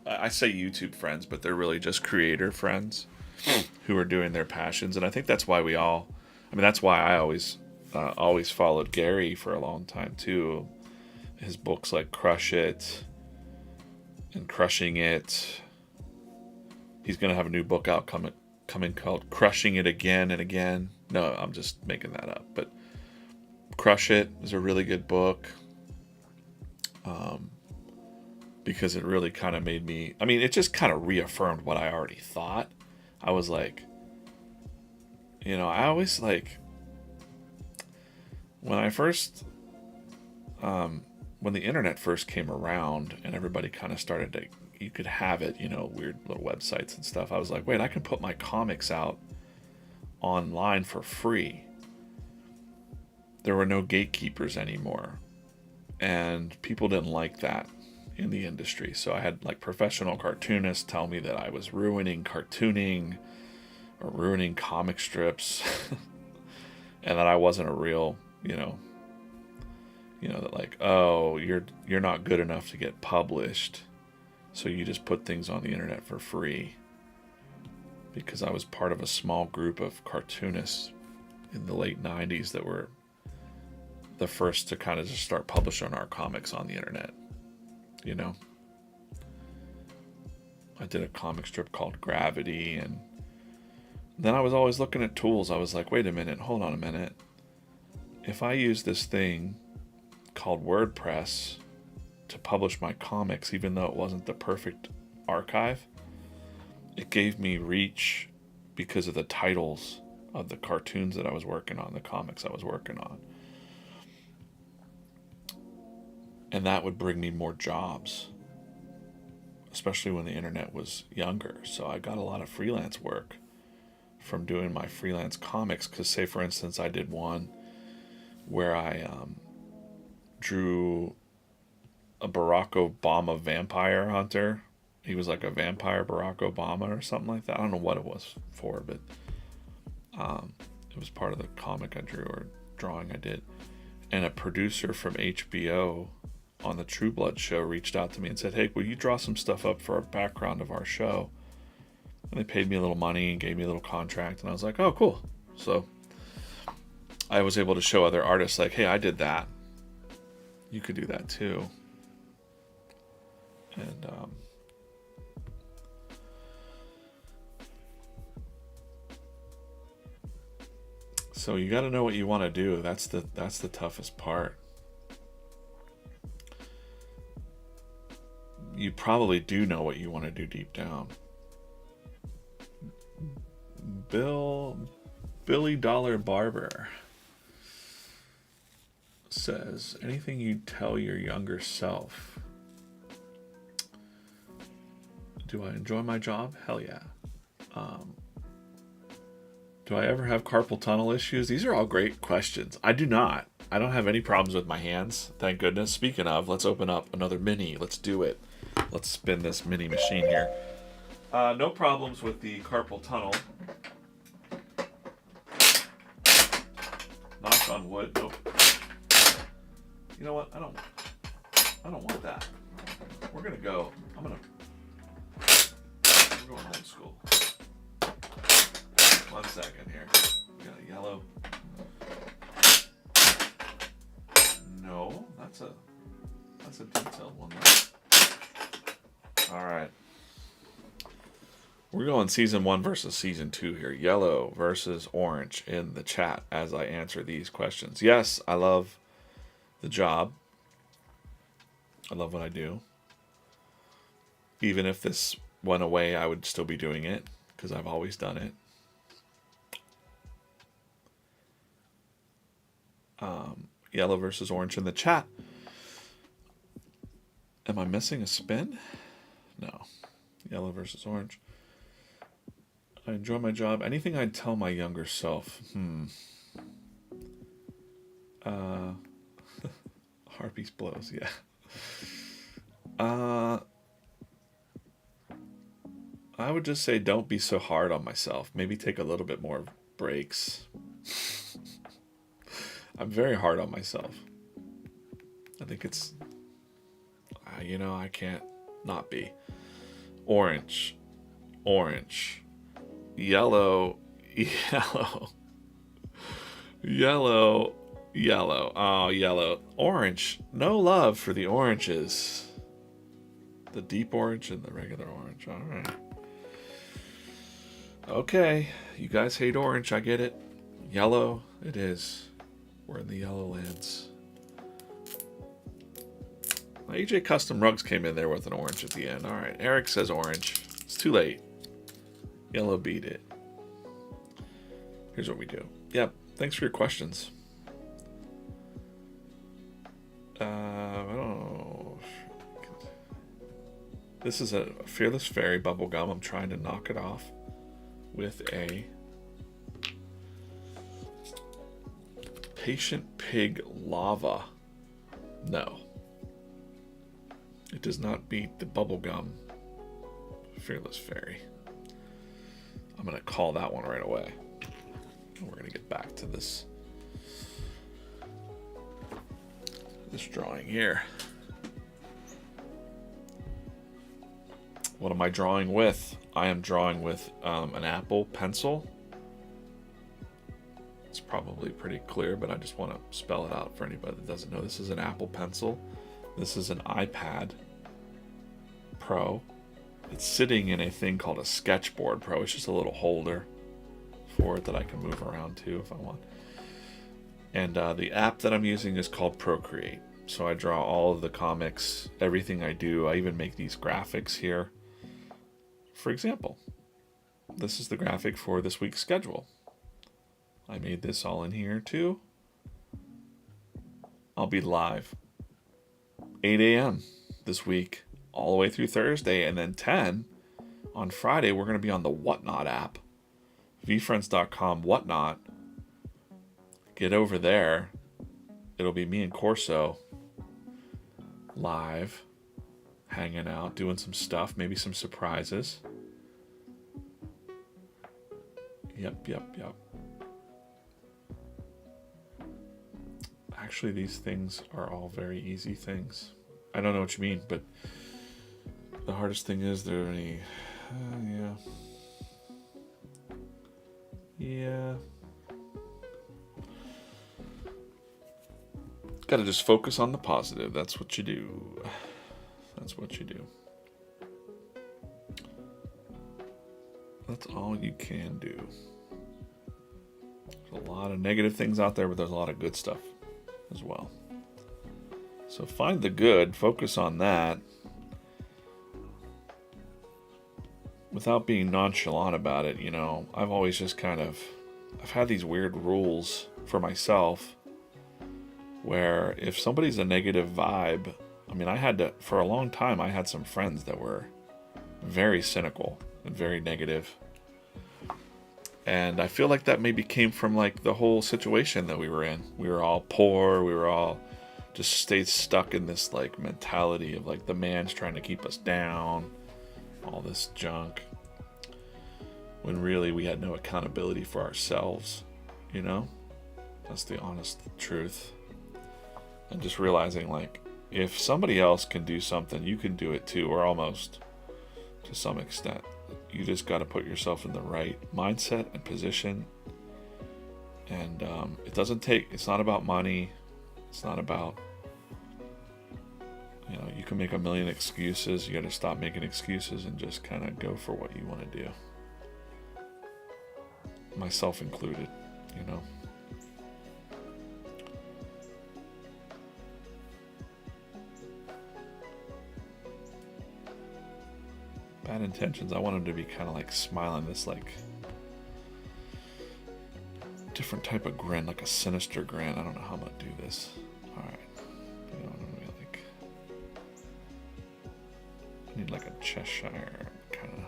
I say YouTube friends, but they're really just creator friends who are doing their passions. And I think that's why we all, I mean, that's why I always followed Gary for a long time too. His books like Crush It and Crushing It. He's gonna have a new book out coming called Crushing It Again and Again. No, I'm just making that up. But Crush It is a really good book. Because it really kind of made me, I mean, it just kind of reaffirmed what I already thought. I was like, I always like, when I first, when the internet first came around and everybody kind of started to, you could have it, weird little websites and stuff. I was like, wait, I can put my comics out online for free. There were no gatekeepers anymore. And people didn't like that in the industry. So I had like professional cartoonists tell me that I was ruining cartooning or ruining comic strips and that I wasn't a real, that like, oh, you're not good enough to get published. So you just put things on the internet for free. Because I was part of a small group of cartoonists in the late 90s that were the first to kind of just start publishing our comics on the internet. I did a comic strip called Gravity, and then I was always looking at tools. I was like, wait a minute, hold on a minute. If I use this thing called WordPress to publish my comics, even though it wasn't the perfect archive, it gave me reach because of the titles of the cartoons that I was working on, the comics I was working on. And that would bring me more jobs, especially when the internet was younger. So I got a lot of freelance work from doing my freelance comics. Because, say, for instance, I did one where I drew a Barack Obama vampire hunter. He was like a vampire Barack Obama or something like that. I don't know what it was for, but it was part of the comic I drew or drawing I did. And a producer from HBO on the True Blood show reached out to me and said, hey, will you draw some stuff up for a background of our show? And they paid me a little money and gave me a little contract. And I was like, oh, cool. So I was able to show other artists like, hey, I did that. You could do that too. And so you got to know what you want to do. That's the toughest part. You probably do know what you want to do deep down. Billy Dollar Barber says, anything you tell your younger self? Do I enjoy my job? Hell yeah. Do I ever have carpal tunnel issues? These are all great questions. I do not. I don't have any problems with my hands, thank goodness. Speaking of, let's open up another mini. Let's do it. Let's spin this mini machine here. No problems with the carpal tunnel. Knock on wood. Nope. You know what? I don't want that. We're going old school. 1 second here. We got a yellow. No, that's a detailed one. All right. We're going season 1 versus season 2 here. Yellow versus orange in the chat as I answer these questions. Yes, I love the job. I love what I do. Even if this went away, I would still be doing it because I've always done it. Yellow versus orange in the chat. Am I missing a spin? No. Yellow versus orange. I enjoy my job. Anything I'd tell my younger self? Harpies blows, yeah. I would just say don't be so hard on myself. Maybe take a little bit more breaks. I'm very hard on myself. I think it's, you know, I can't not be. Orange, orange, yellow, yellow, yellow, yellow. Oh, yellow. Orange. No love for the oranges. The deep orange and the regular orange. All right. Okay. You guys hate orange. I get it. Yellow. It is. We're in the yellow lands. AJ Custom Rugs came in there with an orange at the end. All right. Eric says orange. It's too late. Yellow beat it. Here's what we do. Yep. Thanks for your questions. I don't know. This is a Fearless Fairy bubblegum. I'm trying to knock it off with a Patient Pig Lava. No. It does not beat the bubblegum Fearless Fairy. I'm going to call that one right away. We're going to get back to this drawing here. What am I drawing with? I am drawing with an Apple pencil. It's probably pretty clear, but I just want to spell it out for anybody that doesn't know. This is an Apple pencil. This is an iPad Pro. It's sitting in a thing called a Sketchboard Pro. It's just a little holder for it that I can move around to if I want. And the app that I'm using is called Procreate. So I draw all of the comics, everything I do. I even make these graphics here. For example, this is the graphic for this week's schedule. I made this all in here too. I'll be live 8 a.m. this week, all the way through Thursday, and then 10 on Friday. We're going to be on the Whatnot app, VeeFriends.com Whatnot. Get over there. It'll be me and Corso live, hanging out, doing some stuff, maybe some surprises. Yep. Actually, these things are all very easy things. I don't know what you mean, but the hardest thing is there any... Yeah. Gotta just focus on the positive. That's what you do. That's what you do. That's all you can do. There's a lot of negative things out there, but there's a lot of good stuff as well. So find the good, focus on that, without being nonchalant about it. You know, I've always just I've had these weird rules for myself where if somebody's a negative vibe, I mean, for a long time, I had some friends that were very cynical and very negative. And I feel like that maybe came from like the whole situation that we were in. We were all poor. We were all just stayed stuck in this like mentality of like the man's trying to keep us down, all this junk. When really we had no accountability for ourselves, you know? That's the honest truth. And just realizing like, if somebody else can do something, you can do it too, or almost to some extent. You just got to put yourself in the right mindset and position. And it's not about money. It's not about, you can make a million excuses. You got to stop making excuses and just kind of go for what you want to do. Myself included, Bad intentions. I want him to be kind of like smiling, this like different type of grin, like a sinister grin. I don't know how I'm gonna do this. All right, I need like a Cheshire kind of.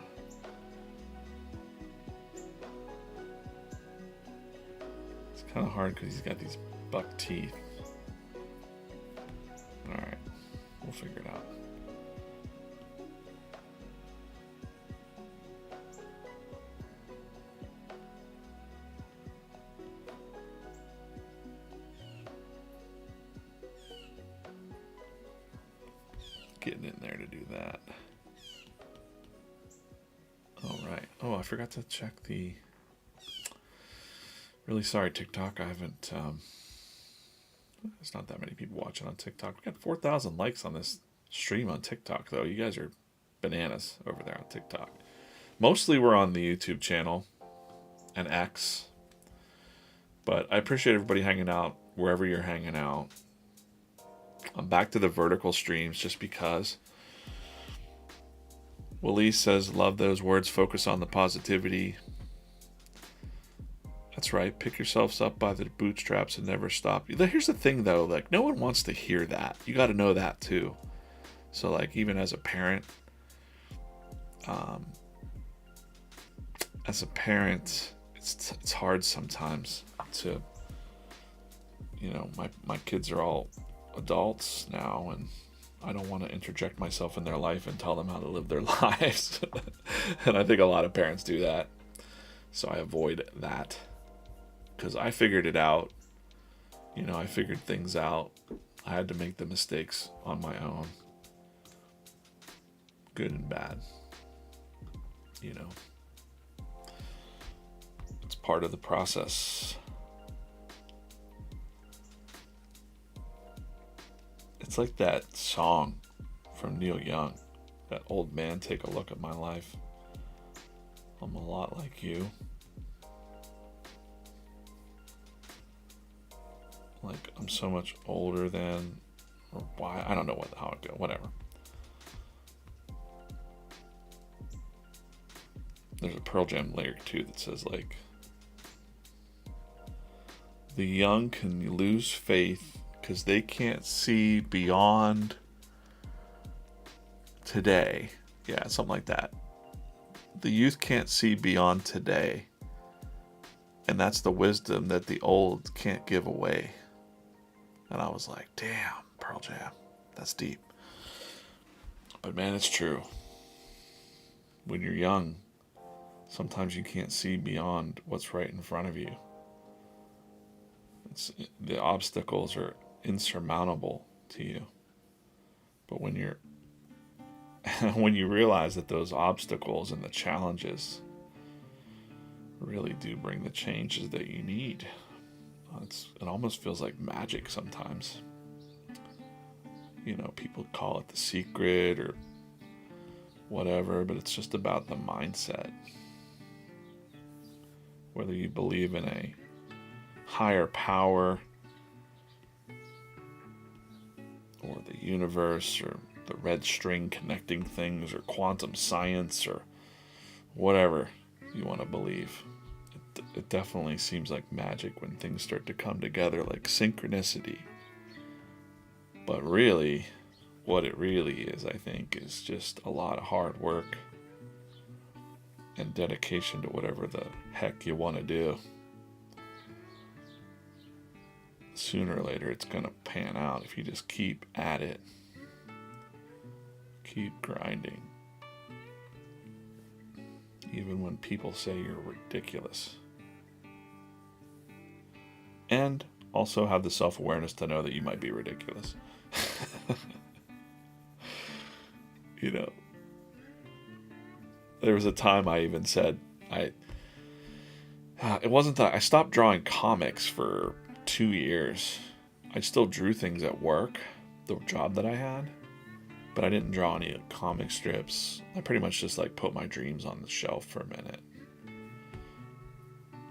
It's kind of hard because he's got these buck teeth. All right, we'll figure it out. getting in there to do that. All right. Oh, I forgot to check the... Really sorry, TikTok. I haven't... There's not that many people watching on TikTok. We got 4,000 likes on this stream on TikTok, though. You guys are bananas over there on TikTok. Mostly we're on the YouTube channel and X. But I appreciate everybody hanging out wherever you're hanging out. I'm back to the vertical streams just because. Willie says, love those words, focus on the positivity. That's right, pick yourselves up by the bootstraps and never stop. Here's the thing though, like no one wants to hear that. You got to know that too. So like even as a parent, it's hard sometimes to, you know, my kids are all adults now and I don't want to interject myself in their life and tell them how to live their lives. And I think a lot of parents do that. So I avoid that. Because I figured it out. You know, I figured things out. I had to make the mistakes on my own. Good and bad. You know. It's part of the process. It's like that song from Neil Young, that old man, take a look at my life. I'm a lot like you. Like I'm so much older than, or why, I don't know how it goes, whatever. There's a Pearl Jam lyric too that says like, the young can lose faith because they can't see beyond today. Yeah, something like that. The youth can't see beyond today. And that's the wisdom that the old can't give away. And I was like, damn, Pearl Jam. That's deep. But man, it's true. When you're young, sometimes you can't see beyond what's right in front of you. The obstacles are insurmountable to you. But when you realize that those obstacles and the challenges really do bring the changes that you need, it almost feels like magic sometimes. You know, people call it the secret or whatever, but it's just about the mindset. Whether you believe in a higher power or the universe or the red string connecting things or quantum science or whatever you want to believe. It definitely seems like magic when things start to come together, like synchronicity. But really, what it really is, I think, is just a lot of hard work and dedication to whatever the heck you want to do. Sooner or later, it's going to pan out if you just keep at it. Keep grinding. Even when people say you're ridiculous. And also have the self-awareness to know that you might be ridiculous. You know, there was a time I even said, it wasn't that I stopped drawing comics for 2 years. I still drew things at work, the job that I had, but I didn't draw any comic strips. I pretty much just like put my dreams on the shelf for a minute.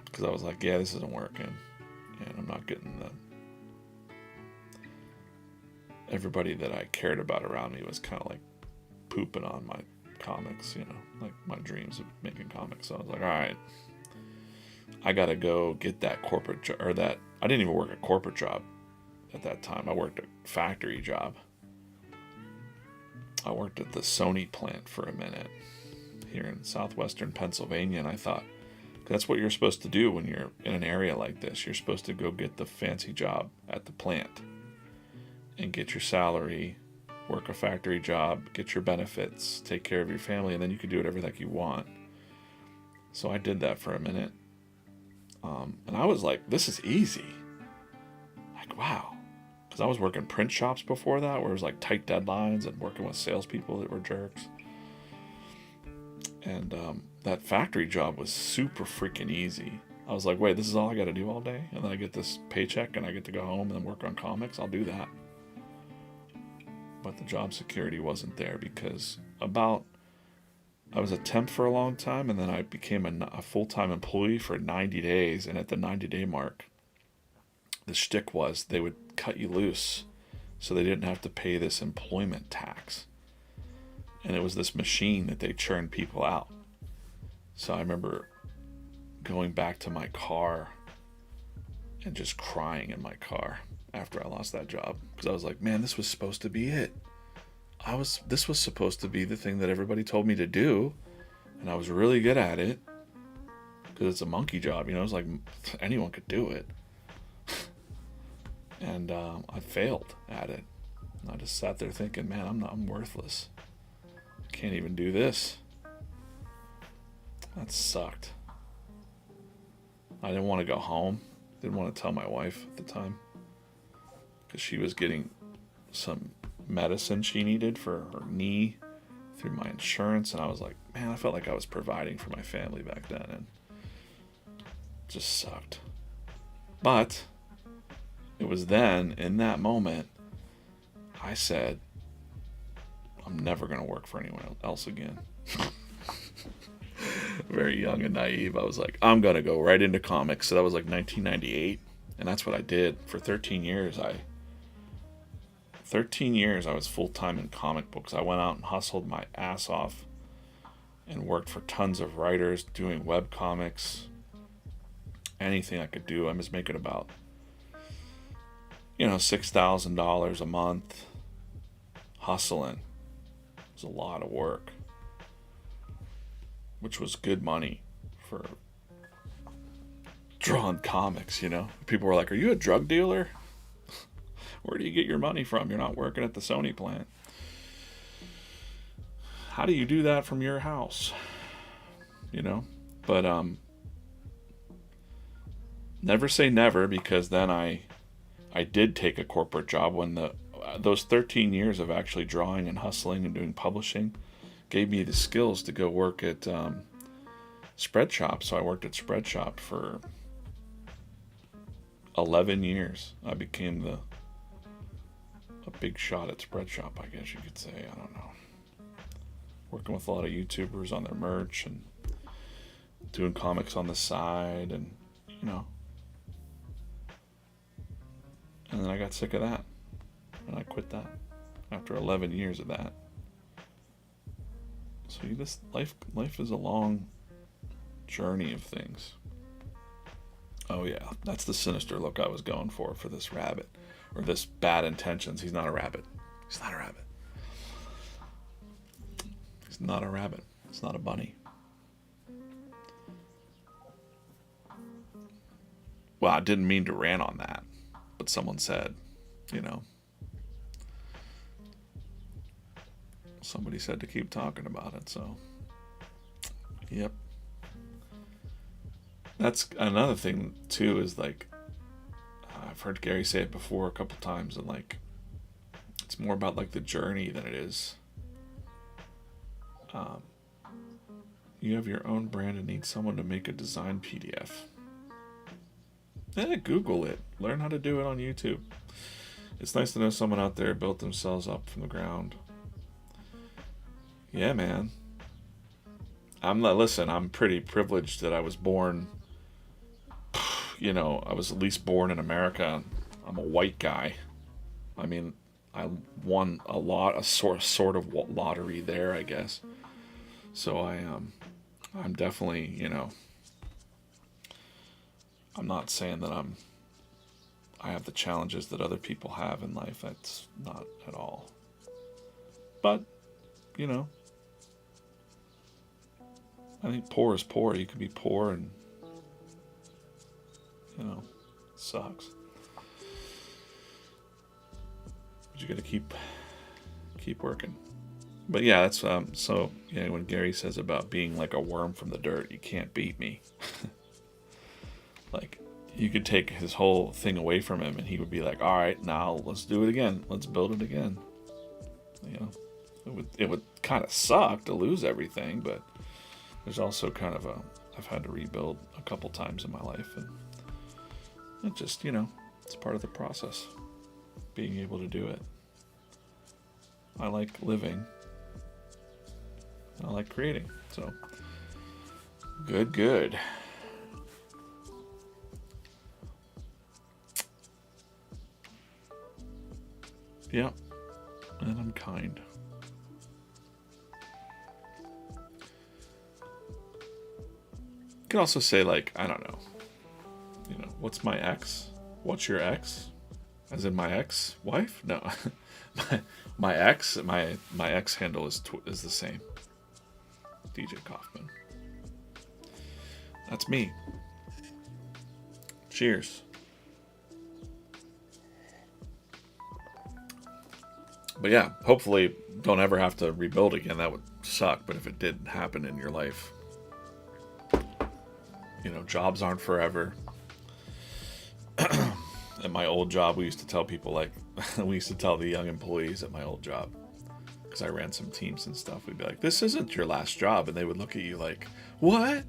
Because I was like, yeah, this isn't working. And I'm not getting everybody that I cared about around me was kind of like pooping on my comics, you know, like my dreams of making comics. So I was like, all right, I got to go get that corporate job, or that, I didn't even work a corporate job at that time. I worked a factory job. I worked at the Sony plant for a minute here in southwestern Pennsylvania, and I thought, that's what you're supposed to do when you're in an area like this. You're supposed to go get the fancy job at the plant and get your salary, work a factory job, get your benefits, take care of your family, and then you can do whatever the heck you want. So I did that for a minute. And I was like, this is easy. Like, wow. because I was working print shops before that, where it was like tight deadlines and working with salespeople that were jerks. And that factory job was super freaking easy. I was like, wait, this is all I got to do all day? And then I get this paycheck and I get to go home and then work on comics? I'll do that. But the job security wasn't there because I was a temp for a long time, and then I became a full-time employee for 90 days. And at the 90-day mark, the shtick was they would cut you loose so they didn't have to pay this employment tax. And it was this machine that they churned people out. So I remember going back to my car and just crying in my car after I lost that job. Because I was like, man, this was supposed to be it. This was supposed to be the thing that everybody told me to do. And I was really good at it. Because it's a monkey job, you know. It's like anyone could do it. And I failed at it. And I just sat there thinking, man, I'm worthless. Can't even do this. That sucked. I didn't want to go home. Didn't want to tell my wife at the time, because she was getting some medicine she needed for her knee through my insurance, and I was like, man, I felt like I was providing for my family back then, and it just sucked. But it was then, in that moment, I said, I'm never going to work for anyone else again. Very young and naive. I was like, I'm going to go right into comics. So that was like 1998. And that's what I did for 13 years. 13 years I was full-time in comic books. I went out and hustled my ass off and worked for tons of writers doing web comics. Anything I could do. I was making about, $6,000 a month hustling. A lot of work, which was good money for drawing comics. People were like, are you a drug dealer? Where do you get your money from? You're not working at the Sony plant. How do you do that from your house? But never say never, because then I did take a corporate job when those 13 years of actually drawing and hustling and doing publishing gave me the skills to go work at Spreadshop. So I worked at Spreadshop for 11 years. I became a big shot at Spreadshop, I guess you could say. I don't know. Working with a lot of YouTubers on their merch and doing comics on the side, and and then I got sick of that. And I quit that after 11 years of that. So life is a long journey of things. Oh yeah, that's the sinister look I was going for this rabbit, or this bad intentions. He's not a rabbit. He's not a rabbit. He's not a rabbit. It's not a bunny. Well, I didn't mean to rant on that, but someone said, somebody said to keep talking about it, so yep. That's another thing too, is like, I've heard Gary say it before a couple times, and like, it's more about like the journey than it is. You have your own brand and need someone to make a design PDF. Google it. Learn how to do it on YouTube. It's nice to know someone out there built themselves up from the ground. Yeah, man. I'm pretty privileged that I was born, I was at least born in America. I'm a white guy. I mean, I won a sort of lottery there, I guess. So I'm definitely, I'm not saying that I have the challenges that other people have in life. That's not at all. But, I think poor is poor. You can be poor and, it sucks. But you got to keep working. But yeah, that's so when Gary says about being like a worm from the dirt, you can't beat me. Like, you could take his whole thing away from him and he would be like, all right, now let's do it again. Let's build it again. You know, it would kind of suck to lose everything, but there's also kind of I've had to rebuild a couple times in my life, and it just, you know, it's part of the process, being able to do it. I like living, and I like creating, so good. Yeah, and I'm kind. You could also say, like, I don't know, you know, what's my ex? What's your ex? As in my ex-wife? No, my ex handle is the same. DJ Coffman. That's me. Cheers. But yeah, hopefully don't ever have to rebuild again. That would suck. But if it did happen in your life, you know, jobs aren't forever. At my old job, we used to tell people, like, we used to tell the young employees at my old job, because I ran some teams and stuff, we'd be like, this isn't your last job. And they would look at you like, what?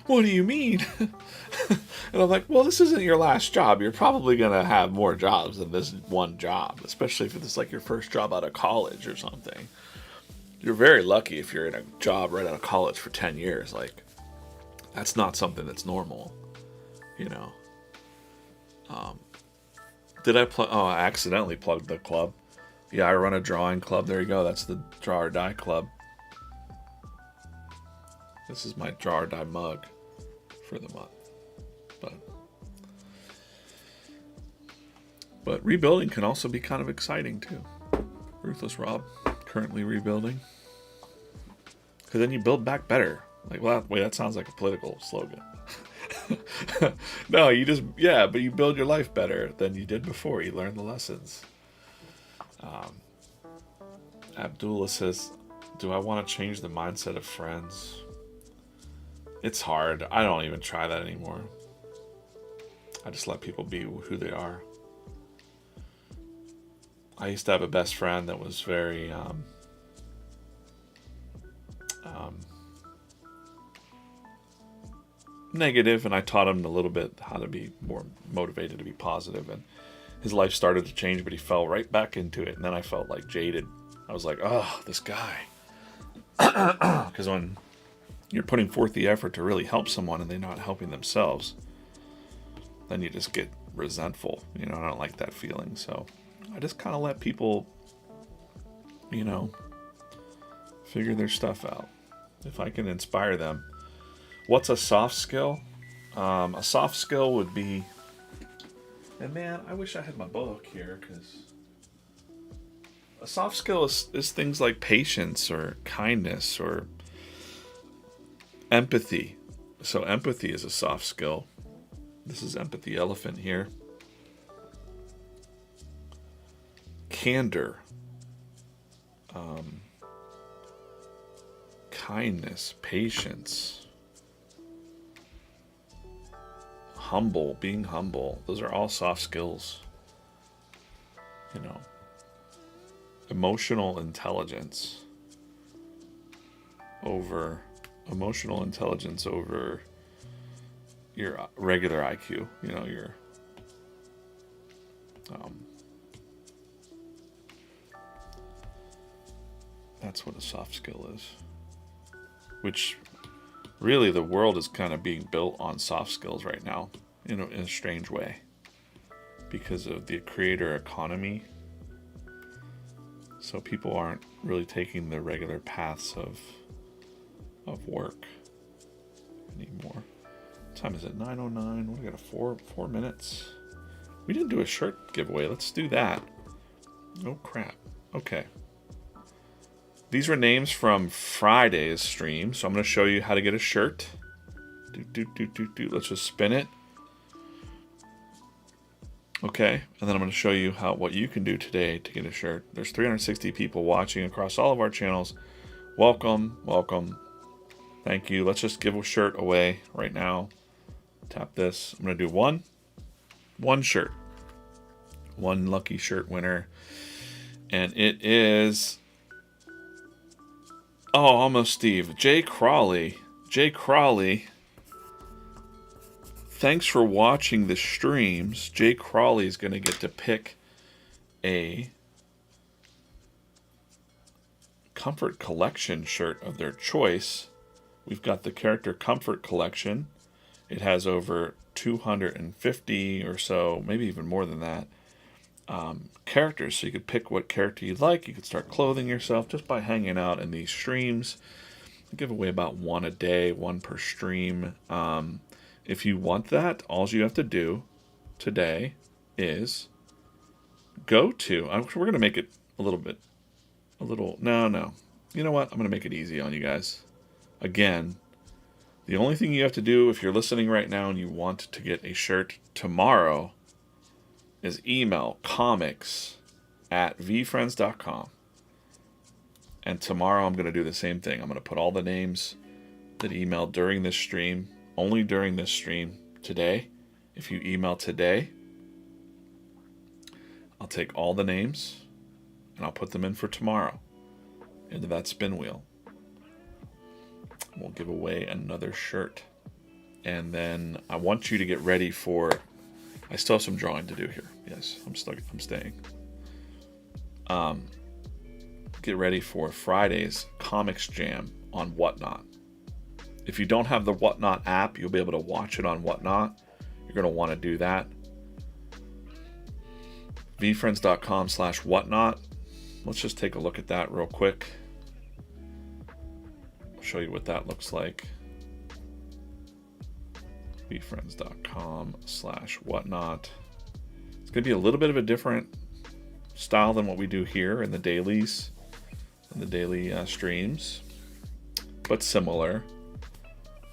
What do you mean? And I'm like, well, this isn't your last job. You're probably going to have more jobs than this one job, especially if it's like your first job out of college or something. You're very lucky if you're in a job right out of college for 10 years. Like, that's not something that's normal, you know. Did I plug? Oh, I accidentally plugged the club. Yeah, I run a drawing club. There you go. That's the Draw or Die Club. This is my Draw or Die mug for the month. But rebuilding can also be kind of exciting too. Ruthless Rob, currently rebuilding. Because then you build back better. Like, well, wait, that sounds like a political slogan. No, but you build your life better than you did before. You learn the lessons. Abdullah says, do I want to change the mindset of friends? It's hard. I don't even try that anymore. I just let people be who they are. I used to have a best friend that was very negative, and I taught him a little bit how to be more motivated to be positive, and his life started to change, but he fell right back into it, and then I felt like jaded. I was like, oh, this guy. Because when you're putting forth the effort to really help someone and they're not helping themselves, then you just get resentful. You know, I don't like that feeling, so I just kind of let people, you know, figure their stuff out. If I can inspire them. What's a soft skill? A soft skill would be, and man, I wish I had my book here, because a soft skill is things like patience or kindness or empathy. So empathy is a soft skill. This is Empathy Elephant here. Candor. Kindness, patience. Being humble. Those are all soft skills. You know. Emotional intelligence over your regular IQ. You know, your that's what a soft skill is. Which really the world is kind of being built on soft skills right now, in a strange way, because of the creator economy. So people aren't really taking the regular paths of work anymore. What time is it? 9:09. We got a 4 minutes. We didn't do a shirt giveaway. Let's do that. Oh crap. Okay. These were names from Friday's stream, so I'm going to show you how to get a shirt. Let's just spin it. Okay, and then I'm going to show you what you can do today to get a shirt. There's 360 people watching across all of our channels. Welcome. Thank you. Let's just give a shirt away right now. Tap this. I'm going to do one shirt. One lucky shirt winner. And it is... Oh, almost Steve. Jay Crawley. Jay Crawley. Thanks for watching the streams. Jay Crawley is going to get to pick a Comfort Collection shirt of their choice. We've got the Character Comfort Collection. It has over 250 or so, maybe even more than that, characters. So you could pick what character you'd like. You could start clothing yourself just by hanging out in these streams. I give away about one a day, one per stream. If you want that, all you have to do today is go to... We're going to make it no. You know what? I'm going to make it easy on you guys. Again, the only thing you have to do if you're listening right now and you want to get a shirt tomorrow is email comics@VeeFriends.com. And tomorrow I'm going to do the same thing. I'm going to put all the names that emailed during this stream, only during this stream today. If you email today, I'll take all the names and I'll put them in for tomorrow into that spin wheel. We'll give away another shirt. And then I want you to get ready for... I still have some drawing to do here. Yes, I'm staying. Get ready for Friday's Comics Jam on Whatnot. If you don't have the Whatnot app, you'll be able to watch it on Whatnot. You're going to want to do that. VeeFriends.com/whatnot. Let's just take a look at that real quick. I'll show you what that looks like. VeeFriends.com/whatnot. It's going to be a little bit of a different style than what we do here in the dailies, in the daily streams, but similar.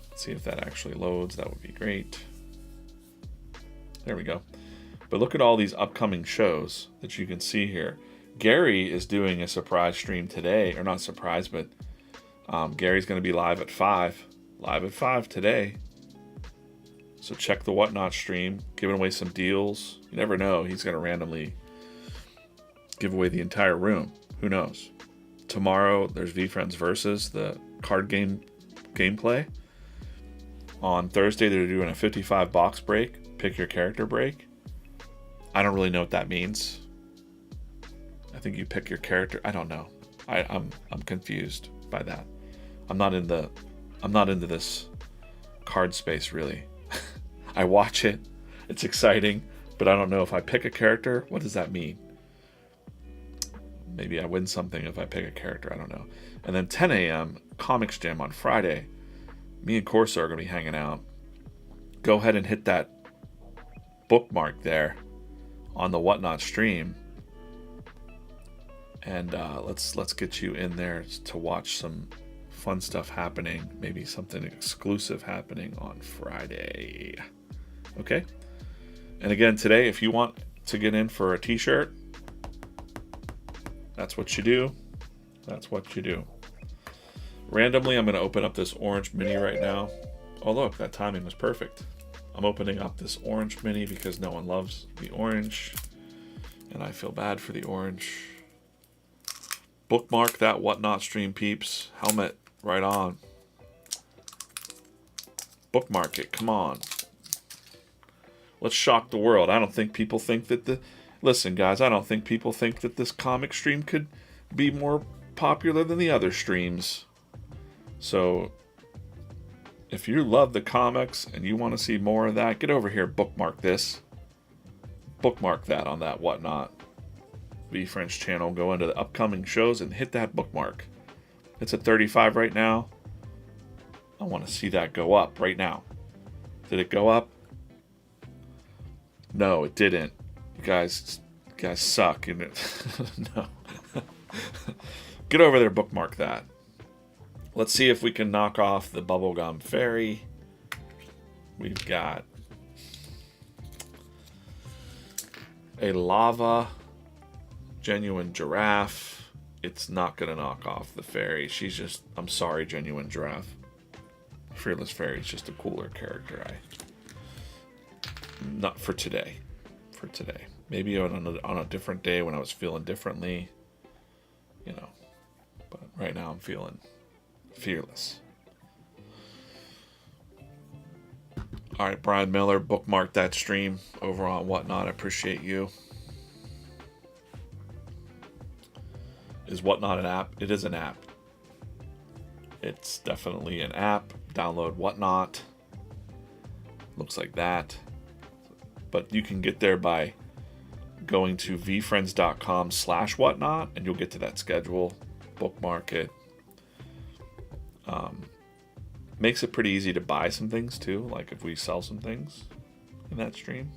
Let's see if that actually loads. That would be great. There we go. But look at all these upcoming shows that you can see here. Gary is doing a surprise stream today, or not surprise, but Gary's going to be live at 5 today. So check the Whatnot stream, giving away some deals. You never know, he's going to randomly give away the entire room. Who knows? Tomorrow there's VeeFriends Versus, the card game gameplay. On Thursday they're doing a 55 box break, pick your character break. I don't really know what that means. I think you pick your character. I don't know. I'm confused by that. I'm not into this card space really. I watch it. It's exciting, but I don't know if I pick a character. What does that mean? Maybe I win something if I pick a character. I don't know. And then 10 a.m. Comics Jam on Friday. Me and Corso are going to be hanging out. Go ahead and hit that bookmark there on the Whatnot stream. And let's get you in there to watch some fun stuff happening. Maybe something exclusive happening on Friday. Okay? And again, today, if you want to get in for a t-shirt, that's what you do. That's what you do. Randomly, I'm going to open up this orange mini right now. Oh, look, that timing was perfect. I'm opening up this orange mini because no one loves the orange. And I feel bad for the orange. Bookmark that Whatnot stream, peeps. Helmet, right on. Bookmark it, come on. Let's shock the world. I don't think people think that Listen, guys, I don't think people think that this comic stream could be more popular than the other streams. So, if you love the comics and you want to see more of that, get over here, bookmark this. Bookmark that on that Whatnot VeeFriends channel. Go into the upcoming shows and hit that bookmark. It's at 35 right now. I want to see that go up right now. Did it go up? No, it didn't. You guys suck. No. Get over there, bookmark that. Let's see if we can knock off the Bubblegum Fairy. We've got a Lava Genuine Giraffe. It's not going to knock off the Fairy. She's just... I'm sorry, Genuine Giraffe. Fearless Fairy is just a cooler character. not for today. For today. Maybe on a different day when I was feeling differently. You know. But right now I'm feeling fearless. All right, Brian Miller, bookmark that stream over on Whatnot. I appreciate you. Is Whatnot an app? It is an app. It's definitely an app. Download Whatnot. Looks like that. But you can get there by going to VeeFriends.com/whatnot, and you'll get to that schedule. Bookmark it. Makes it pretty easy to buy some things too. Like if we sell some things in that stream,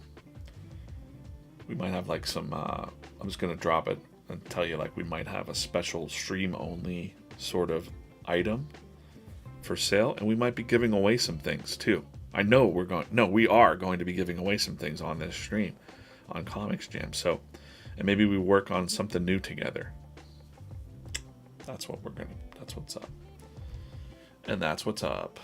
we might have like some. I'm just gonna drop it and tell you like we might have a special stream only sort of item for sale, and we might be giving away some things too. I know we are going to be giving away some things on this stream on Comics Jam. So, and maybe we work on something new together. That's what's up. And that's what's up.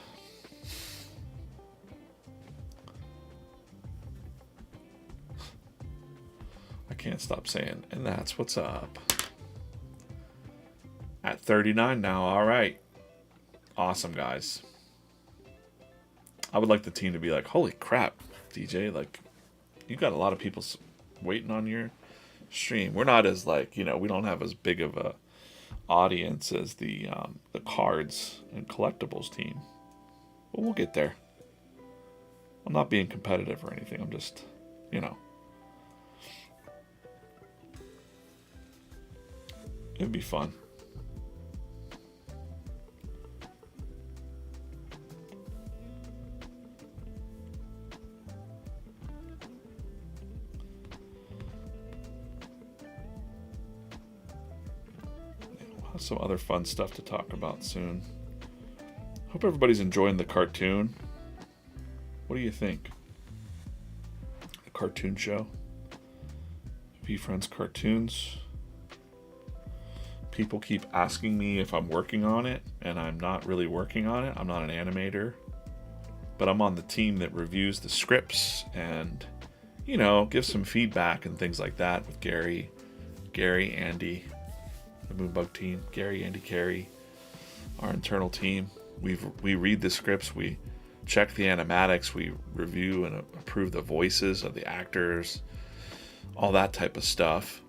I can't stop saying, and that's what's up. At 39 now, all right. Awesome, guys. I would like the team to be like, holy crap, DJ, like, you got a lot of people waiting on your stream. We're not as like, we don't have as big of a audience as the cards and collectibles team, but we'll get there. I'm not being competitive or anything. I'm just, it'd be fun. Some other fun stuff to talk about soon. Hope everybody's enjoying the cartoon. What do you think? The cartoon show? VeeFriends Cartoons. People keep asking me if I'm working on it, and I'm not really working on it. I'm not an animator, but I'm on the team that reviews the scripts and, gives some feedback and things like that with Gary, Andy, the Moonbug team, Gary, Andy, Carey, our internal team. We read the scripts, we check the animatics, we review and approve the voices of the actors, all that type of stuff,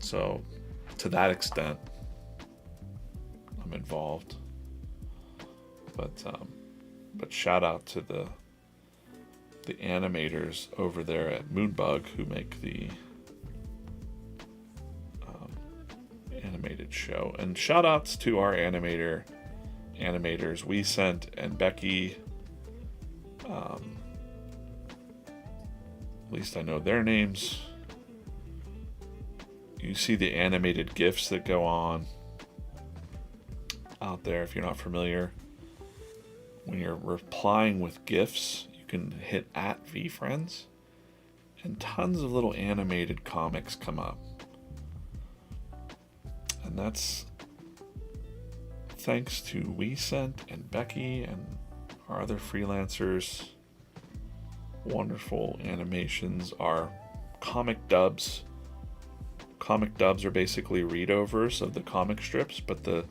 So to that extent, I'm involved. But shout out to the animators over there at Moonbug who make the animated show, and shout outs to our animators Weesent and Becky. At least I know their names. You see the animated GIFs that go on out there. If you're not familiar, when you're replying with GIFs, you can hit at VeeFriends and tons of little animated comics come up. And that's thanks to Weesent and Becky and our other freelancers. Wonderful animations are comic dubs. Comic dubs are basically readovers of the comic strips, but the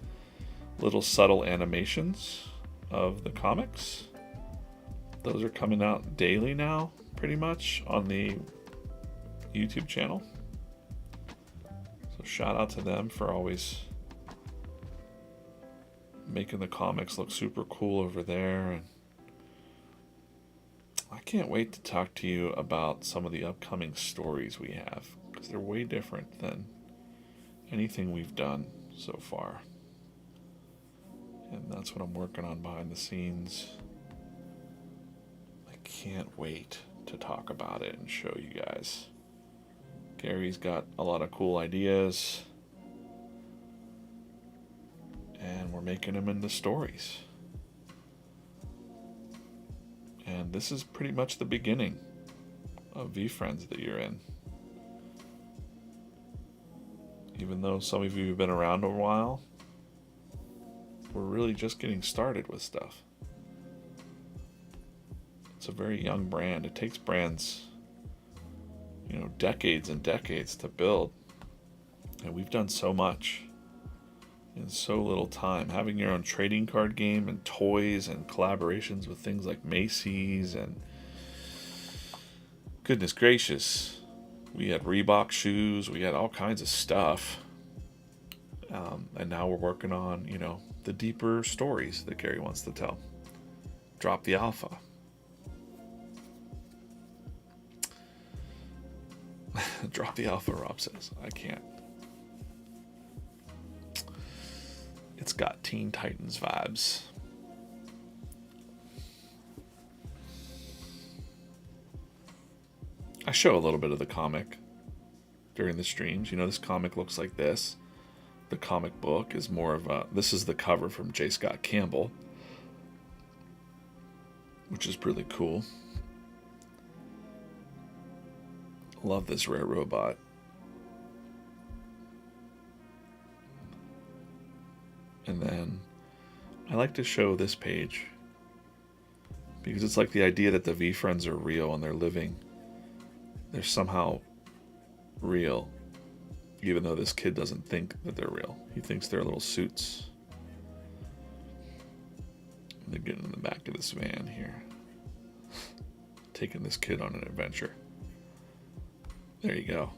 little subtle animations of the comics, those are coming out daily now, pretty much, on the YouTube channel. So shout out to them for always making the comics look super cool over there. And I can't wait to talk to you about some of the upcoming stories we have, because they're way different than anything we've done so far. And that's what I'm working on behind the scenes. I can't wait to talk about it and show you guys. Gary's got a lot of cool ideas, and we're making them into stories. And this is pretty much the beginning of VeeFriends that you're in. Even though some of you have been around a while, we're really just getting started with stuff. It's a very young brand. It takes brands, you know, decades and decades to build. And we've done so much in so little time. Having your own trading card game and toys and collaborations with things like Macy's and goodness gracious, we had Reebok shoes, we had all kinds of stuff. And now we're working on, you know, the deeper stories that Gary wants to tell. Drop the alpha. Drop the alpha, Rob says. I can't. It's got Teen Titans vibes. I show a little bit of the comic during the streams. You know, this comic looks like this. The comic book is more of a... This is the cover from J. Scott Campbell, which is really cool. Love this rare robot. And then I like to show this page because it's like the idea that the VeeFriends are real and they're living. They're somehow real, even though this kid doesn't think that they're real. He thinks they're little suits. They're getting in the back of this van here, taking this kid on an adventure. There you go.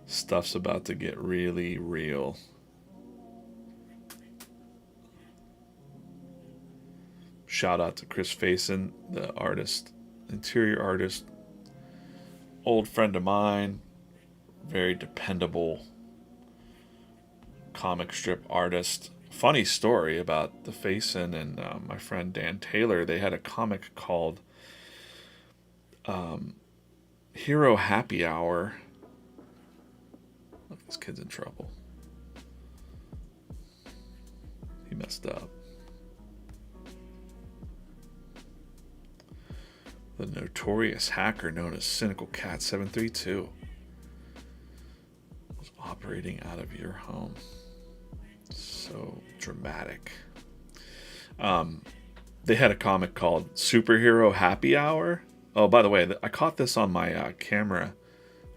Stuff's about to get really real. Shout out to Chris Faison, the artist, interior artist, old friend of mine, very dependable comic strip artist. Funny story about the Faison and my friend Dan Taylor. They had a comic called Hero Happy Hour. Look, this kid's in trouble. He messed up. The notorious hacker known as Cynical Cat 732 was operating out of your home. So dramatic. They had a comic called Superhero Happy Hour. Oh, by the way, I caught this on my camera,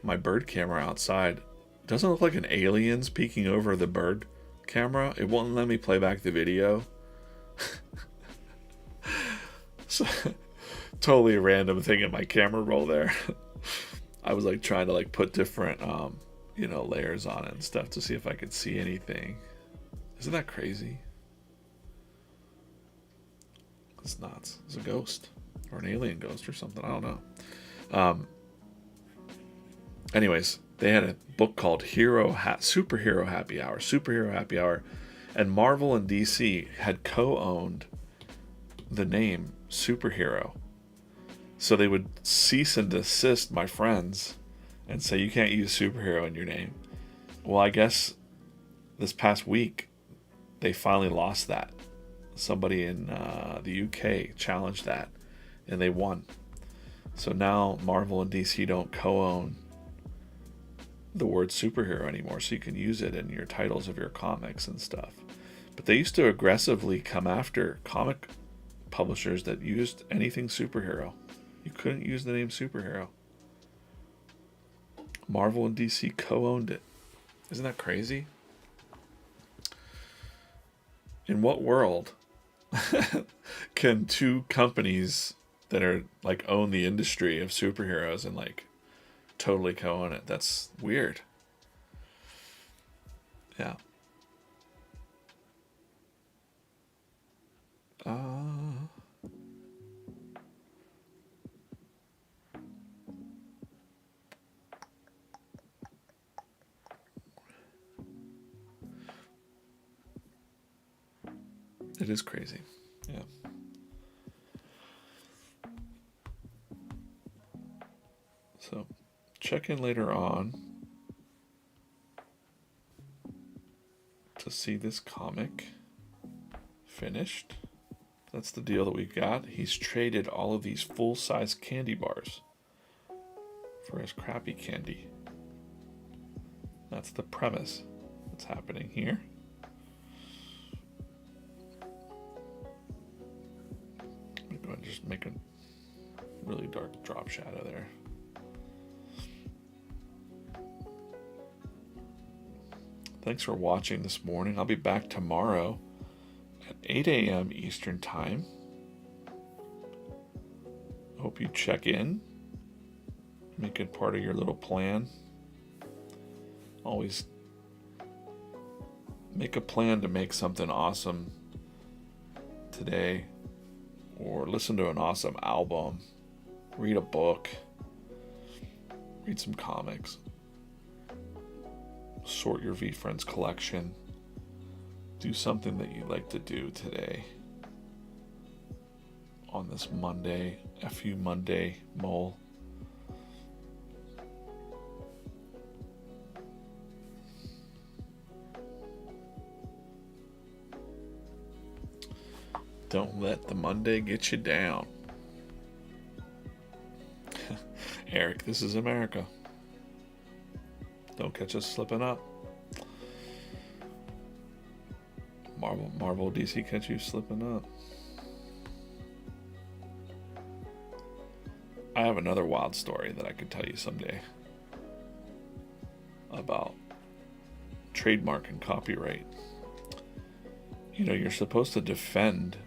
my bird camera outside. Doesn't look like an alien's peeking over the bird camera. It won't let me play back the video. So, totally a random thing in my camera roll there. I was like trying to like put different, you know, layers on it and stuff to see if I could see anything. Isn't that crazy? It's nuts. It's a ghost or an alien ghost or something. I don't know. Anyways, they had a book called Superhero Happy Hour. Superhero Happy Hour. And Marvel and DC had co-owned the name Superhero. So they would cease and desist my friends and say, you can't use superhero in your name. Well, I guess this past week, they finally lost that. Somebody in the UK challenged that, and they won. So now Marvel and DC don't co-own the word superhero anymore, so you can use it in your titles of your comics and stuff. But they used to aggressively come after comic publishers that used anything superhero. You couldn't use the name superhero. Marvel and DC co-owned it. Isn't that crazy? In what world can two companies that are like own the industry of superheroes and like totally co-own it? That's weird. Yeah. It is crazy. Yeah. So, check in later on to see this comic finished. That's the deal that we've got. He's traded all of these full-size candy bars for his crappy candy. That's the premise that's happening here. just make a really dark drop shadow there. Thanks for watching this morning. I'll be back tomorrow at 8 a.m. Eastern Time. Hope you check in. Make it part of your little plan. Always make a plan to make something awesome today, or listen to an awesome album, read a book, read some comics, sort your VeeFriends collection, do something that you like to do today on this Monday, FU Monday, mole. Don't let the Monday get you down. Eric, this is America. Don't catch us slipping up. Marvel DC catch you slipping up. I have another wild story that I could tell you someday about trademark and copyright. You know, you're supposed to defend.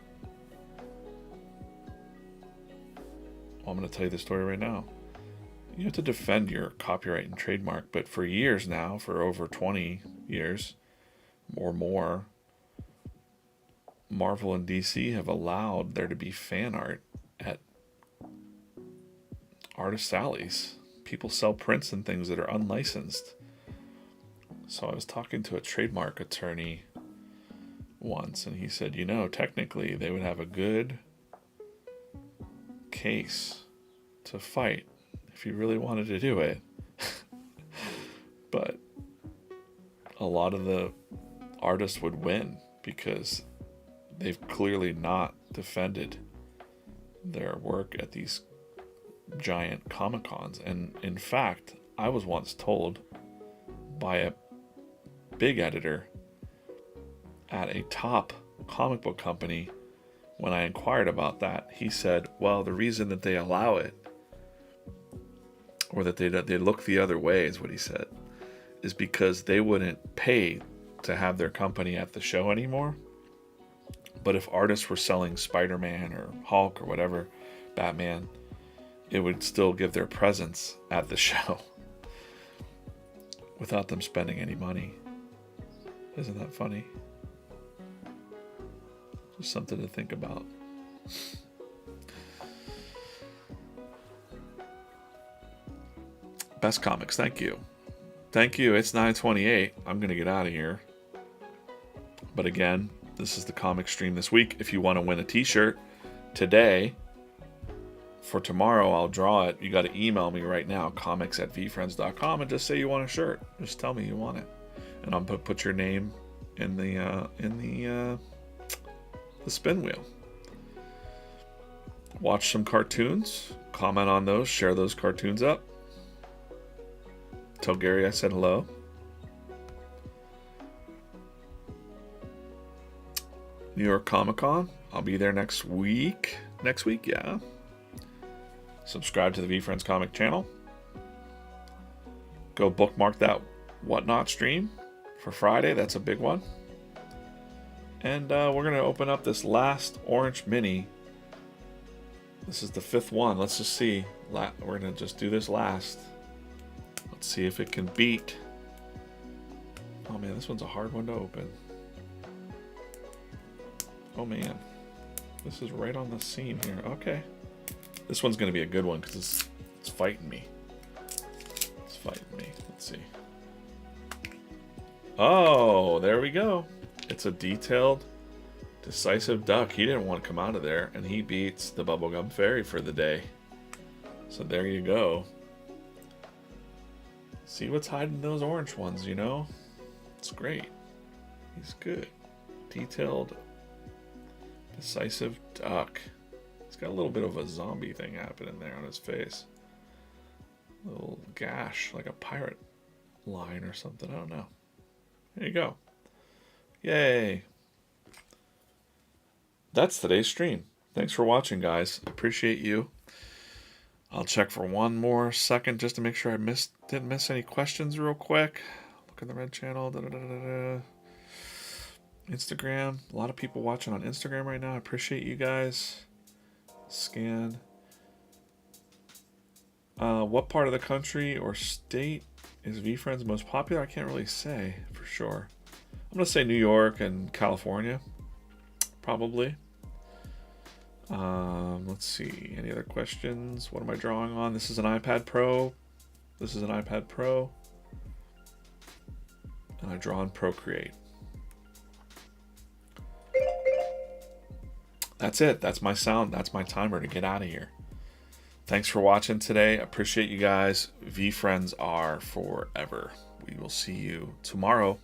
Well, I'm going to tell you the story right now. You have to defend your copyright and trademark, but for years now, for over 20 years or more, Marvel and DC have allowed there to be fan art at artist alleys. People sell prints and things that are unlicensed. So I was talking to a trademark attorney once, and he said, you know, technically they would have a good case to fight if you really wanted to do it. But a lot of the artists would win because they've clearly not defended their work at these giant Comic Cons. And in fact, I was once told by a big editor at a top comic book company, when I inquired about that, he said, well, the reason that they allow it, or that they look the other way, is what he said, is because they wouldn't pay to have their company at the show anymore. But if artists were selling Spider-Man or Hulk or whatever, Batman, it would still give their presence at the show without them spending any money. Isn't that funny? Just something to think about. Best Comics, thank you. Thank you. It's 9:28. I'm going to get out of here. But again, this is the comic stream this week. If you want to win a t-shirt today, for tomorrow I'll draw it. You got to email me right now, comics@veefriends.com, and just say you want a shirt. Just tell me you want it, and I'll put your name in the spin wheel. Watch some cartoons, comment on those, share those cartoons up. Tell Gary I said hello. New York Comic Con, I'll be there next week. Next week, yeah. Subscribe to the VeeFriends Comic channel. Go bookmark that Whatnot stream for Friday. That's a big one. And we're going to open up this last orange mini. This is the 5th one. Let's just see. We're going to just do this last. Let's see if it can beat. Oh man, this one's a hard one to open. Oh man. This is right on the seam here. Okay. This one's going to be a good one because it's fighting me. It's fighting me. Let's see. Oh, there we go. It's a detailed, decisive duck. He didn't want to come out of there, and he beats the Bubblegum Fairy for the day. So there you go. See what's hiding in those orange ones, you know? It's great. He's good. Detailed, decisive duck. He's got a little bit of a zombie thing happening there on his face. A little gash, like a pirate line or something. I don't know. There you go. Yay. That's today's stream. Thanks for watching, guys. Appreciate you. I'll check for one more second just to make sure I didn't miss any questions real quick. Look in the red channel. Instagram. A lot of people watching on Instagram right now. I appreciate you guys. Scan. What part of the country or state is VeeFriends most popular? I can't really say for sure. I'm going to say New York and California. Probably. Let's see. Any other questions? What am I drawing on? This is an iPad Pro. This is an iPad Pro. And I draw on Procreate. That's it. That's my sound. That's my timer to get out of here. Thanks for watching today. Appreciate you guys. VeeFriends are forever. We will see you tomorrow.